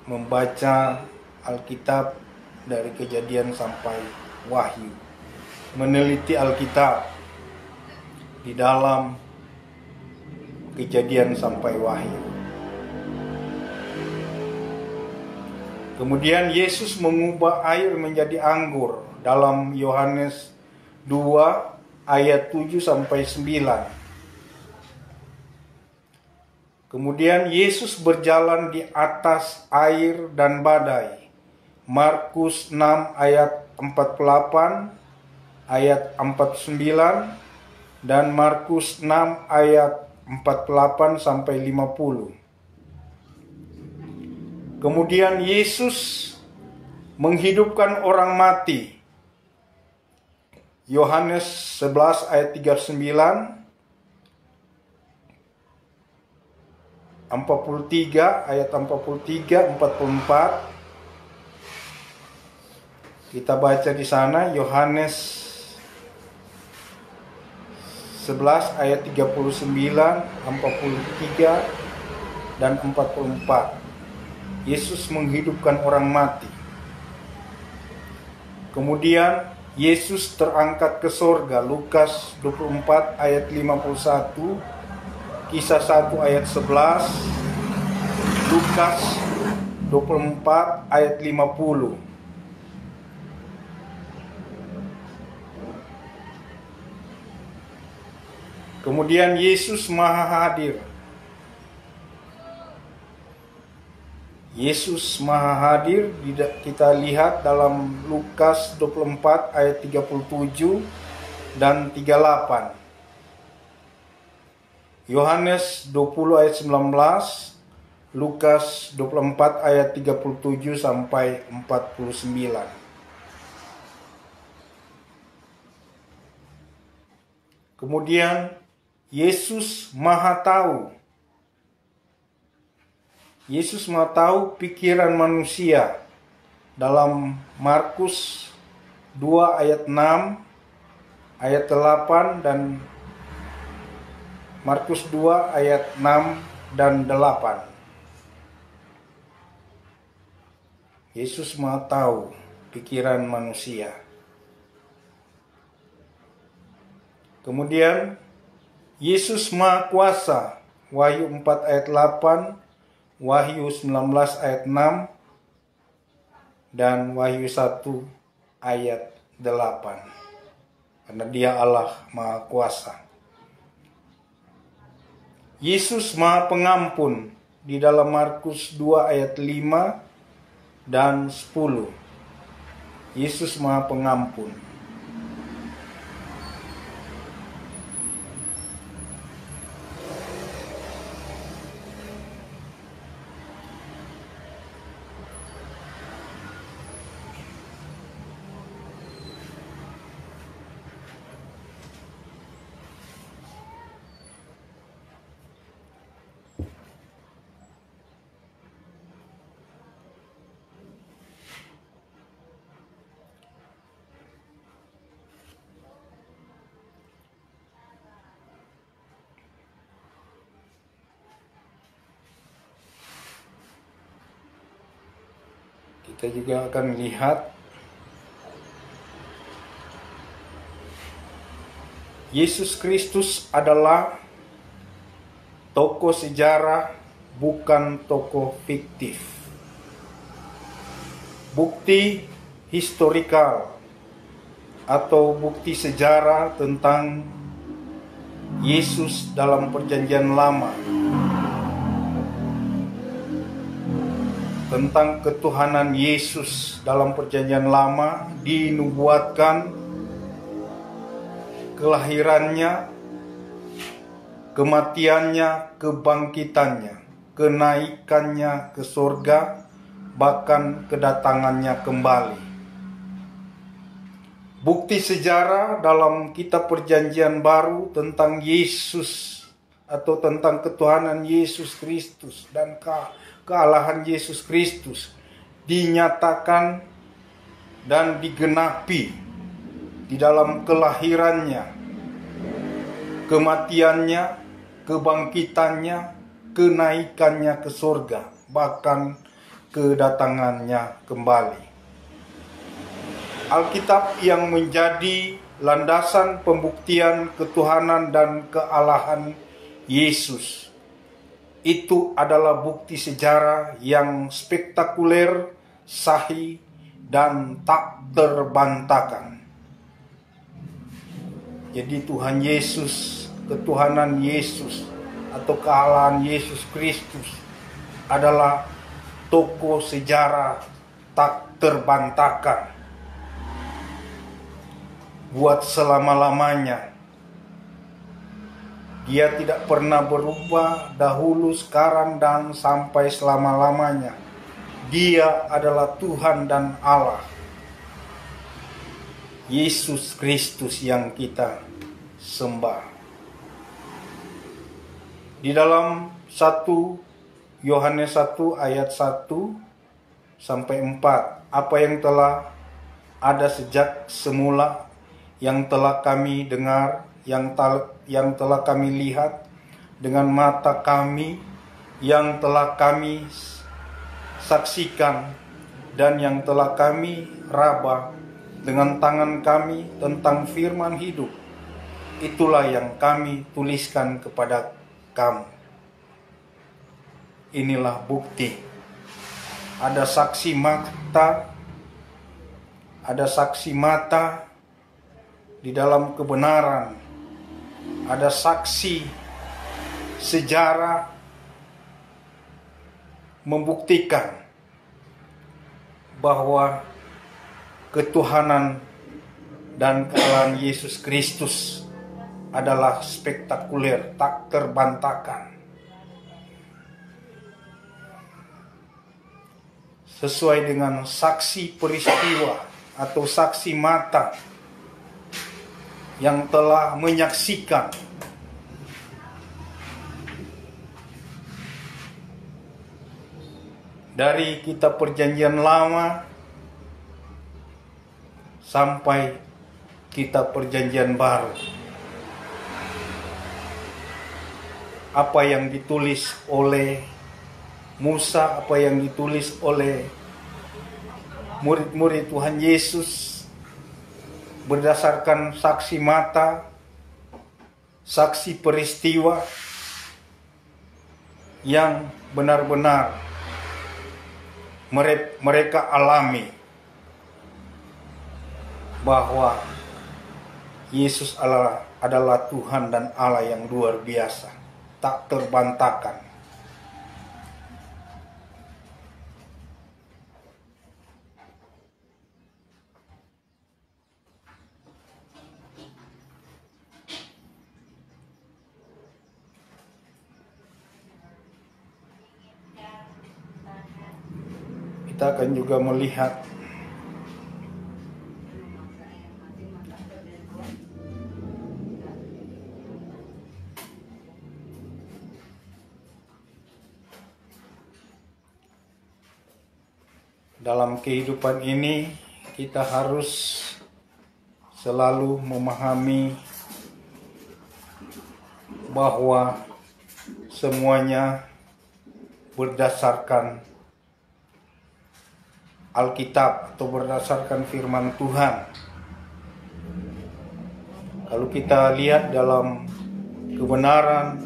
membaca Alkitab dari Kejadian sampai Wahyu, meneliti Alkitab di dalam Kejadian sampai Wahyu. Kemudian Yesus mengubah air menjadi anggur dalam Yohanes 2 ayat 7 sampai 9. Kemudian Yesus berjalan di atas air dan badai. Markus 6 ayat 48, ayat 49, dan Markus 6 ayat 48 sampai 50. Kemudian Yesus menghidupkan orang mati. Yohanes 11 ayat 39, 43 ayat 43, 44. Kita baca di sana Yohanes 11 ayat 39, 43 dan 44. Yesus menghidupkan orang mati. Kemudian Yesus terangkat ke sorga. Lukas 24 ayat 51, Kisah 1 ayat 11, Lukas 24 ayat 50. Kemudian Yesus Maha Hadir. Yesus Maha Hadir kita lihat dalam Lukas 24 ayat 37 dan 38. Yohanes 20 ayat 19, Lukas 24 ayat 37 sampai 49. Kemudian Yesus Maha Tahu. Yesus Maha Tahu pikiran manusia dalam Markus 2 ayat 6, ayat 8, dan Markus 2 ayat 6 dan 8. Yesus Maha Tahu pikiran manusia. Kemudian Yesus Maha Kuasa. Wahyu 4 ayat 8, Wahyu 19 ayat 6, dan Wahyu 1 ayat 8. Karena Dia Allah Maha Kuasa. Yesus Maha Pengampun di dalam Markus 2 ayat 5 dan 10. Yesus Maha Pengampun. Kita juga akan lihat Yesus Kristus adalah tokoh sejarah, bukan tokoh fiktif. Bukti historikal atau bukti sejarah tentang Yesus dalam Perjanjian Lama, tentang ketuhanan Yesus dalam Perjanjian Lama, dinubuatkan kelahirannya, kematiannya, kebangkitannya, kenaikannya ke surga, bahkan kedatangannya kembali. Bukti sejarah dalam kitab Perjanjian Baru tentang Yesus atau tentang ketuhanan Yesus Kristus dan kealahan Yesus Kristus dinyatakan dan digenapi di dalam kelahirannya, kematiannya, kebangkitannya, kenaikannya ke surga, bahkan kedatangannya kembali. Alkitab yang menjadi landasan pembuktian ketuhanan dan kealahan Yesus itu adalah bukti sejarah yang spektakuler, sahih, dan tak terbantahkan. Jadi Tuhan Yesus, ketuhanan Yesus atau kealahan Yesus Kristus adalah tokoh sejarah tak terbantahkan buat selama-lamanya. Dia tidak pernah berubah dahulu, sekarang, dan sampai selama-lamanya. Dia adalah Tuhan dan Allah. Yesus Kristus yang kita sembah. Di dalam 1 Yohanes 1 ayat 1 sampai 4, apa yang telah ada sejak semula, yang telah kami dengar, yang telah kami lihat dengan mata kami, yang telah kami saksikan, dan yang telah kami raba dengan tangan kami tentang firman hidup. Itulah yang kami tuliskan kepada kamu. Inilah bukti. Ada saksi mata di dalam kebenaran. Ada saksi sejarah membuktikan bahwa ketuhanan dan kealahan Yesus Kristus adalah spektakuler, tak terbantahkan. Sesuai dengan saksi peristiwa atau saksi mata yang telah menyaksikan dari kitab Perjanjian Lama sampai kitab Perjanjian Baru. Apa yang ditulis oleh Musa, apa yang ditulis oleh murid-murid Tuhan Yesus, berdasarkan saksi mata, saksi peristiwa yang benar-benar mereka alami, bahwa Yesus adalah Tuhan dan Allah yang luar biasa, tak terbantahkan. Kita akan juga melihat dalam kehidupan ini kita harus selalu memahami bahwa semuanya berdasarkan Alkitab atau berdasarkan firman Tuhan. Kalau kita lihat dalam kebenaran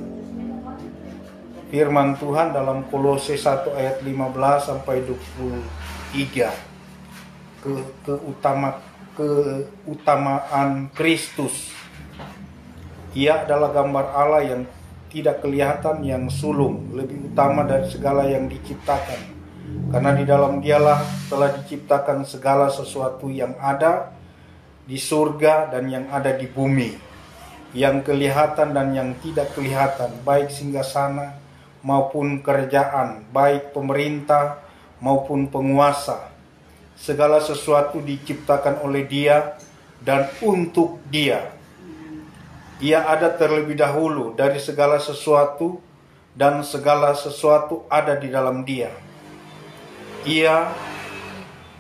firman Tuhan dalam Kolose 1 ayat 15 sampai 23, keutamaan Kristus. Ia adalah gambar Allah yang tidak kelihatan, yang sulung, lebih utama dari segala yang diciptakan. Karena di dalam Dialah telah diciptakan segala sesuatu yang ada di surga dan yang ada di bumi, yang kelihatan dan yang tidak kelihatan, baik singgasana maupun kerajaan, baik pemerintah maupun penguasa. Segala sesuatu diciptakan oleh Dia dan untuk Dia. Ia ada terlebih dahulu dari segala sesuatu, dan segala sesuatu ada di dalam Dia. Ia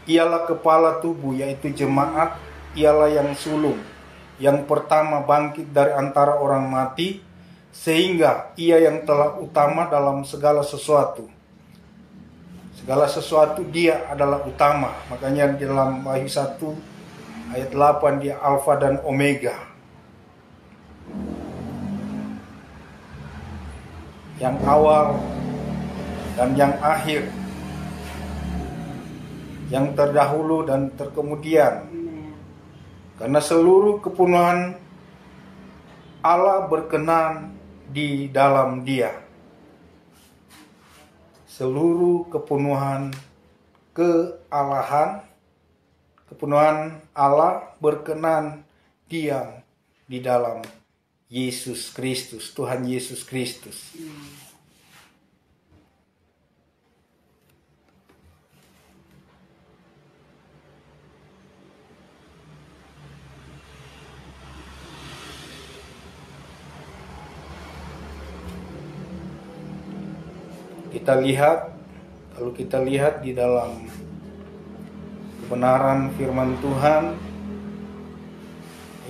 Ialah kepala tubuh, yaitu jemaat. Ialah yang sulung, yang pertama bangkit dari antara orang mati, sehingga ia yang telah utama dalam segala sesuatu. Segala sesuatu dia adalah utama. Makanya di dalam Wahyu 1 ayat 8 dia Alfa dan Omega. Yang awal dan yang akhir. Yang terdahulu dan terkemudian. Karena seluruh kepenuhan Allah berkenan di dalam dia. Seluruh kepenuhan kealahan, kepenuhan Allah berkenan diam di dalam Yesus Kristus, Tuhan Yesus Kristus. Kalau kita lihat di dalam kebenaran firman Tuhan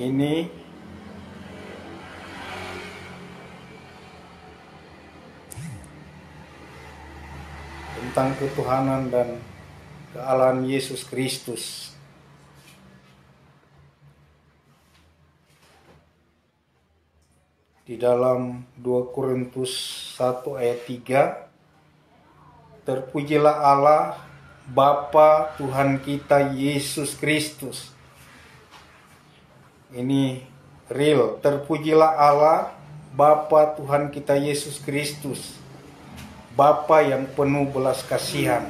ini, tentang ketuhanan dan kealahan Yesus Kristus. Di dalam 2 Korintus 1 ayat 3, terpujilah Allah Bapa Tuhan kita Yesus Kristus. Ini real. Terpujilah Allah Bapa Tuhan kita Yesus Kristus, Bapa yang penuh belas kasihan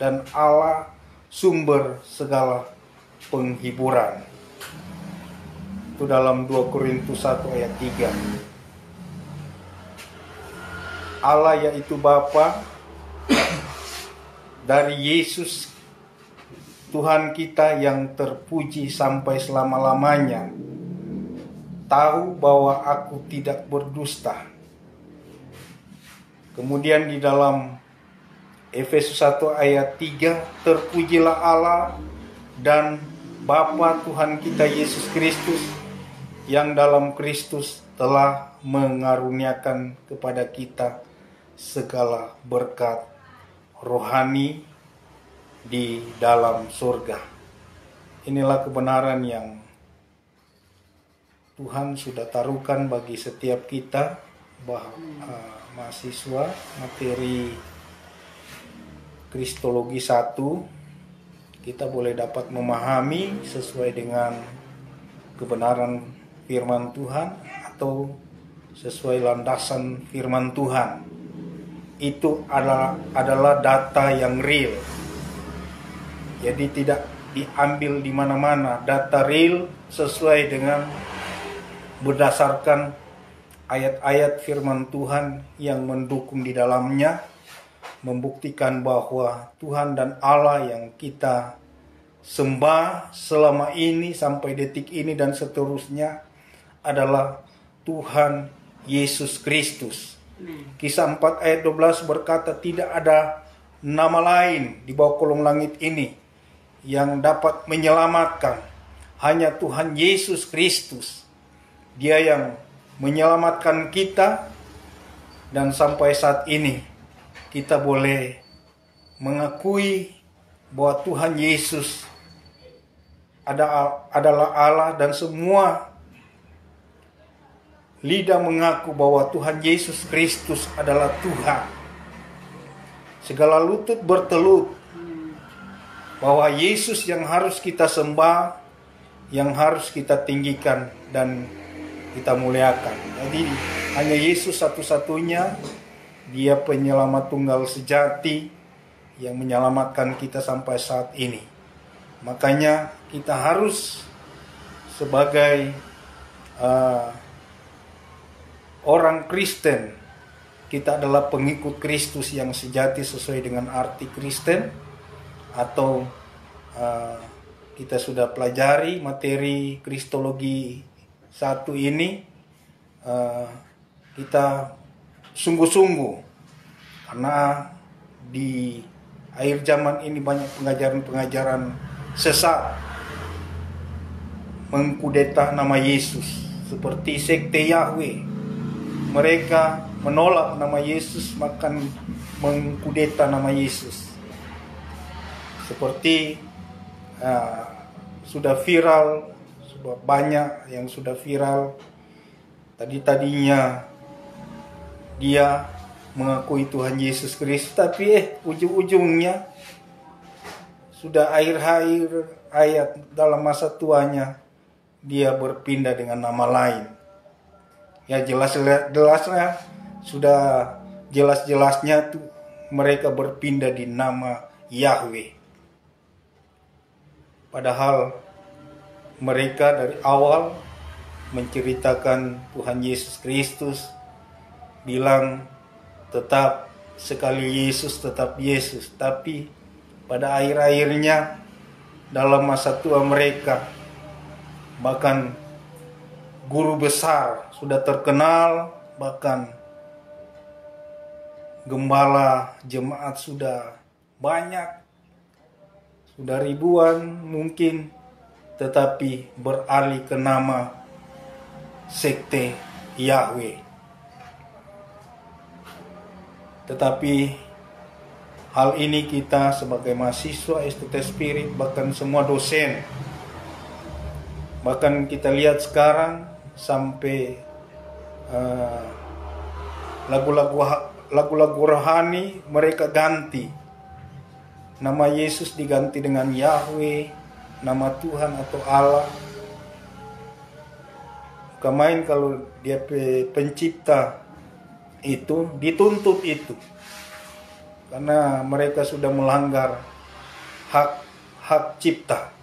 dan Allah sumber segala penghiburan. Itu dalam 2 Korintus 1 ayat 3. Allah yaitu Bapa dari Yesus Tuhan kita yang terpuji sampai selama-lamanya, tahu bahwa aku tidak berdusta. Kemudian di dalam Efesus 1 ayat 3, terpujilah Allah dan Bapa Tuhan kita Yesus Kristus, yang dalam Kristus telah mengaruniakan kepada kita segala berkat rohani di dalam surga. Inilah kebenaran yang Tuhan sudah taruhkan bagi setiap kita, mahasiswa materi Kristologi 1. Kita boleh dapat memahami sesuai dengan kebenaran firman Tuhan atau sesuai landasan firman Tuhan. Itu adalah data yang real. Jadi tidak diambil di mana-mana, data real sesuai dengan berdasarkan ayat-ayat firman Tuhan yang mendukung di dalamnya, membuktikan bahwa Tuhan dan Allah yang kita sembah selama ini sampai detik ini dan seterusnya adalah Tuhan Yesus Kristus. Kisah 4 ayat 12 berkata, tidak ada nama lain di bawah kolong langit ini yang dapat menyelamatkan, hanya Tuhan Yesus Kristus. Dia yang menyelamatkan kita, dan sampai saat ini kita boleh mengakui bahwa Tuhan Yesus adalah Allah, dan semua lidah mengaku bahwa Tuhan Yesus Kristus adalah Tuhan. Segala lutut bertelut bahwa Yesus yang harus kita sembah, yang harus kita tinggikan dan kita muliakan. Jadi hanya Yesus satu-satunya, Dia penyelamat tunggal sejati yang menyelamatkan kita sampai saat ini. Makanya kita harus sebagai orang Kristen, kita adalah pengikut Kristus yang sejati sesuai dengan arti Kristen. Atau kita sudah pelajari materi Kristologi 1 ini, kita sungguh-sungguh, karena di Akhir zaman ini banyak pengajaran-pengajaran sesat mengkudeta nama Yesus, seperti sekte Yahweh. Mereka menolak nama Yesus, maka mengkudeta nama Yesus. Seperti sudah viral, sudah banyak yang sudah viral. Tadinya dia mengakui Tuhan Yesus Kristus, tapi ujung-ujungnya sudah akhir-akhir hayat dalam masa tuanya dia berpindah dengan nama lain. Ya jelasnya sudah jelas-jelasnya tuh mereka berpindah di nama Yahweh. Padahal mereka dari awal menceritakan Tuhan Yesus Kristus, bilang tetap sekali Yesus tetap Yesus. Tapi pada akhir-akhirnya dalam masa tua mereka, bahkan guru besar sudah terkenal, bahkan gembala jemaat sudah banyak, sudah ribuan mungkin, tetapi beralih ke nama sekte Yahweh. Tetapi hal ini kita sebagai mahasiswa STT Spirit, bahkan semua dosen, bahkan kita lihat sekarang sampai lagu-lagu rohani mereka ganti. Nama Yesus diganti dengan Yahweh, nama Tuhan atau Allah. Kemain kalau dia pencipta itu dituntut itu, karena mereka sudah melanggar hak cipta.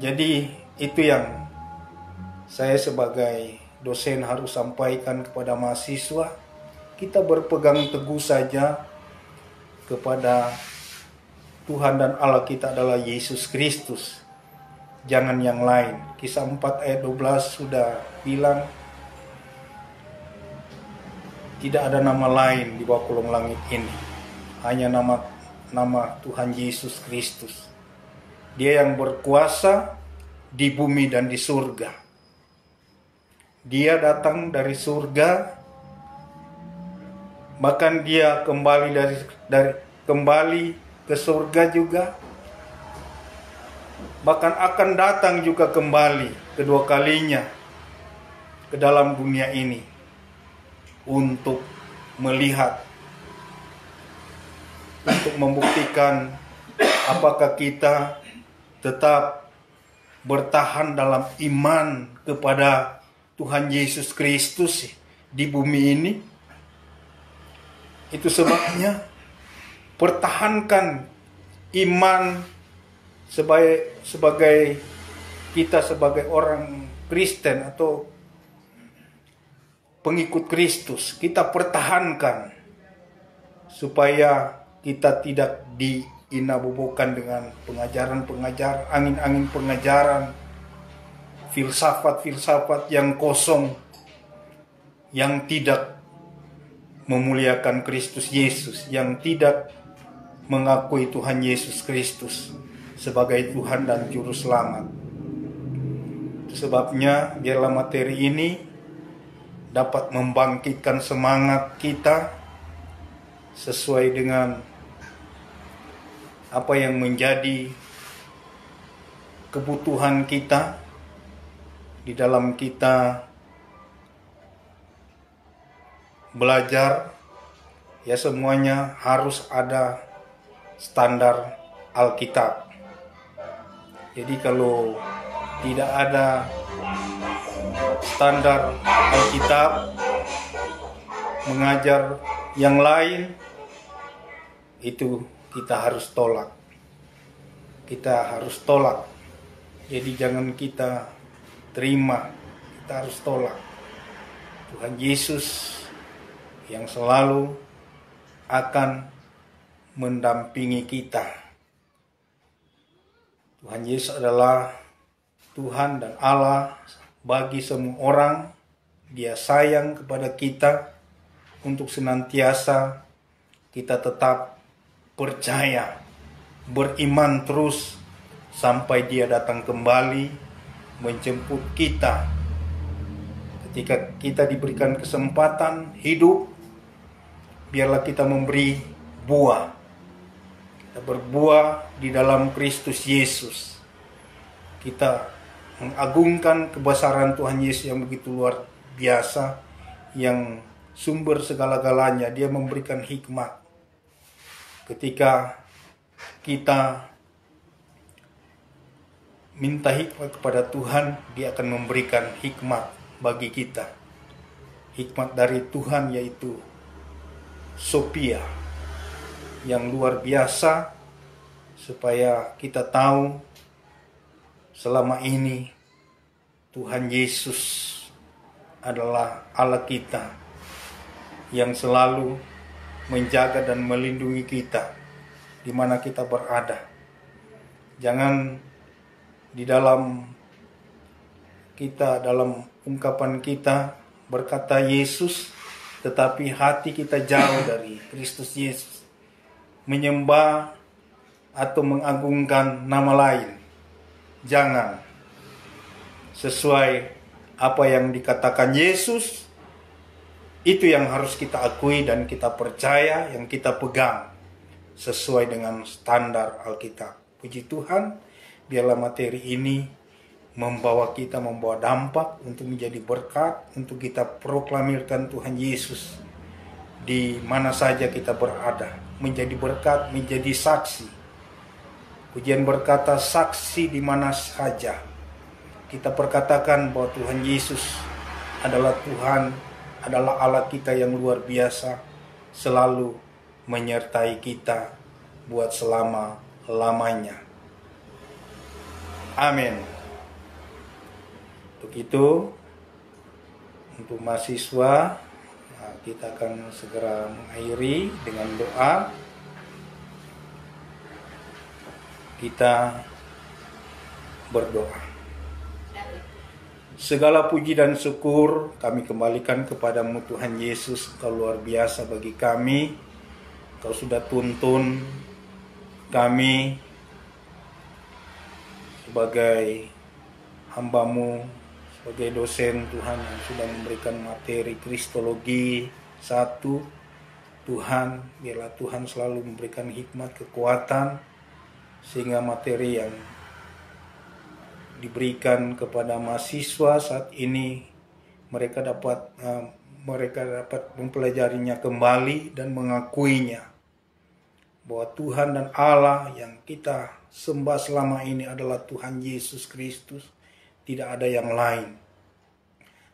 Jadi itu yang saya sebagai dosen harus sampaikan kepada mahasiswa. Kita berpegang teguh saja kepada Tuhan dan Allah kita adalah Yesus Kristus, jangan yang lain. Kisah 4 ayat 12 sudah bilang, tidak ada nama lain di bawah kolong langit ini, hanya nama Tuhan Yesus Kristus. Dia yang berkuasa di bumi dan di surga. Dia datang dari surga, bahkan dia kembali kembali ke surga juga, bahkan akan datang juga kembali kedua kalinya ke dalam dunia ini untuk melihat, untuk membuktikan apakah kita tetap bertahan dalam iman kepada Tuhan Yesus Kristus di bumi ini. Itu sebabnya pertahankan iman sebagai kita sebagai orang Kristen atau pengikut Kristus, kita pertahankan supaya kita tidak diinabobokan dengan pengajaran-pengajaran, angin-angin pengajaran, filsafat-filsafat yang kosong, yang tidak memuliakan Kristus Yesus, yang tidak mengakui Tuhan Yesus Kristus sebagai Tuhan dan Juru Selamat. Sebabnya biarlah materi ini dapat membangkitkan semangat kita sesuai dengan apa yang menjadi kebutuhan kita di dalam kita belajar. Ya, semuanya harus ada standar Alkitab. Jadi kalau tidak ada standar Alkitab, mengajar yang lain, itu kita harus tolak. Kita harus tolak. Jadi jangan kita terima, kita harus tolak. Tuhan Yesus yang selalu akan mendampingi kita. Tuhan Yesus adalah Tuhan dan Allah bagi semua orang. Dia sayang kepada kita untuk senantiasa kita tetap percaya, beriman terus sampai Dia datang kembali menjemput kita. Ketika kita diberikan kesempatan hidup, biarlah kita memberi buah. Kita berbuah di dalam Kristus Yesus. Kita mengagungkan kebesaran Tuhan Yesus yang begitu luar biasa, yang sumber segala-galanya. Dia memberikan hikmat. Ketika kita minta hikmat kepada Tuhan, Dia akan memberikan hikmat bagi kita. Hikmat dari Tuhan yaitu Sophia yang luar biasa, supaya kita tahu selama ini Tuhan Yesus adalah Allah kita yang selalu menjaga dan melindungi kita di mana kita berada. Jangan di dalam kita, dalam ungkapan kita berkata Yesus, tetapi hati kita jauh dari Kristus Yesus, menyembah atau mengagungkan nama lain. Jangan. Sesuai apa yang dikatakan Yesus, itu yang harus kita akui dan kita percaya, yang kita pegang sesuai dengan standar Alkitab. Puji Tuhan, biarlah materi ini membawa dampak untuk menjadi berkat, untuk kita proklamirkan Tuhan Yesus di mana saja kita berada, menjadi berkat, menjadi saksi. Pujian berkata saksi di mana saja. Kita perkatakan bahwa Tuhan Yesus adalah Tuhan, adalah Allah kita yang luar biasa, selalu menyertai kita buat selama-lamanya. Amin. Begitu untuk mahasiswa, kita akan segera mengakhiri dengan doa. Kita berdoa. Segala puji dan syukur kami kembalikan kepadamu Tuhan Yesus. Kau luar biasa bagi kami. Kau sudah tuntun kami sebagai hamba-Mu, sebagai dosen Tuhan yang sudah memberikan materi Kristologi 1. Tuhan, biarlah Tuhan selalu memberikan hikmat, kekuatan, sehingga materi yang diberikan kepada mahasiswa saat ini mereka dapat mempelajarinya kembali dan mengakuinya bahwa Tuhan dan Allah yang kita sembah selama ini adalah Tuhan Yesus Kristus, tidak ada yang lain.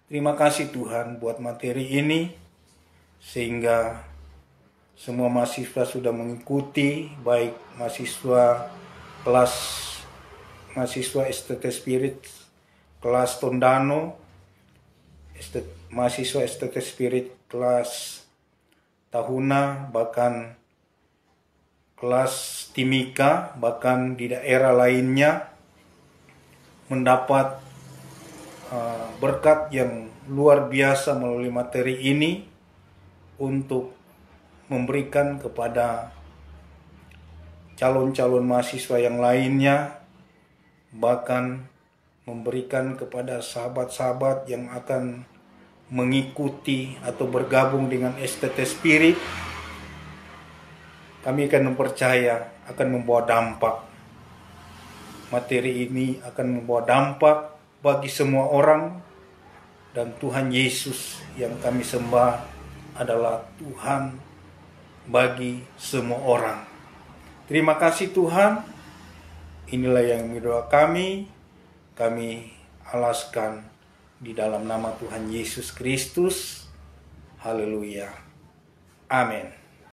Terima kasih Tuhan buat materi ini, sehingga semua mahasiswa sudah mengikuti, baik mahasiswa STT Spirit kelas Tondano, mahasiswa STT Spirit kelas Tahuna, bahkan kelas Timika, bahkan di daerah lainnya mendapat berkat yang luar biasa melalui materi ini untuk memberikan kepada calon-calon mahasiswa yang lainnya, bahkan memberikan kepada sahabat-sahabat yang akan mengikuti atau bergabung dengan STT Spirit. Kami akan mempercaya akan membawa dampak. Materi ini akan membawa dampak bagi semua orang, dan Tuhan Yesus yang kami sembah adalah Tuhan bagi semua orang. Terima kasih Tuhan. Inilah yang mendoa kami alaskan di dalam nama Tuhan Yesus Kristus. Haleluya. Amin.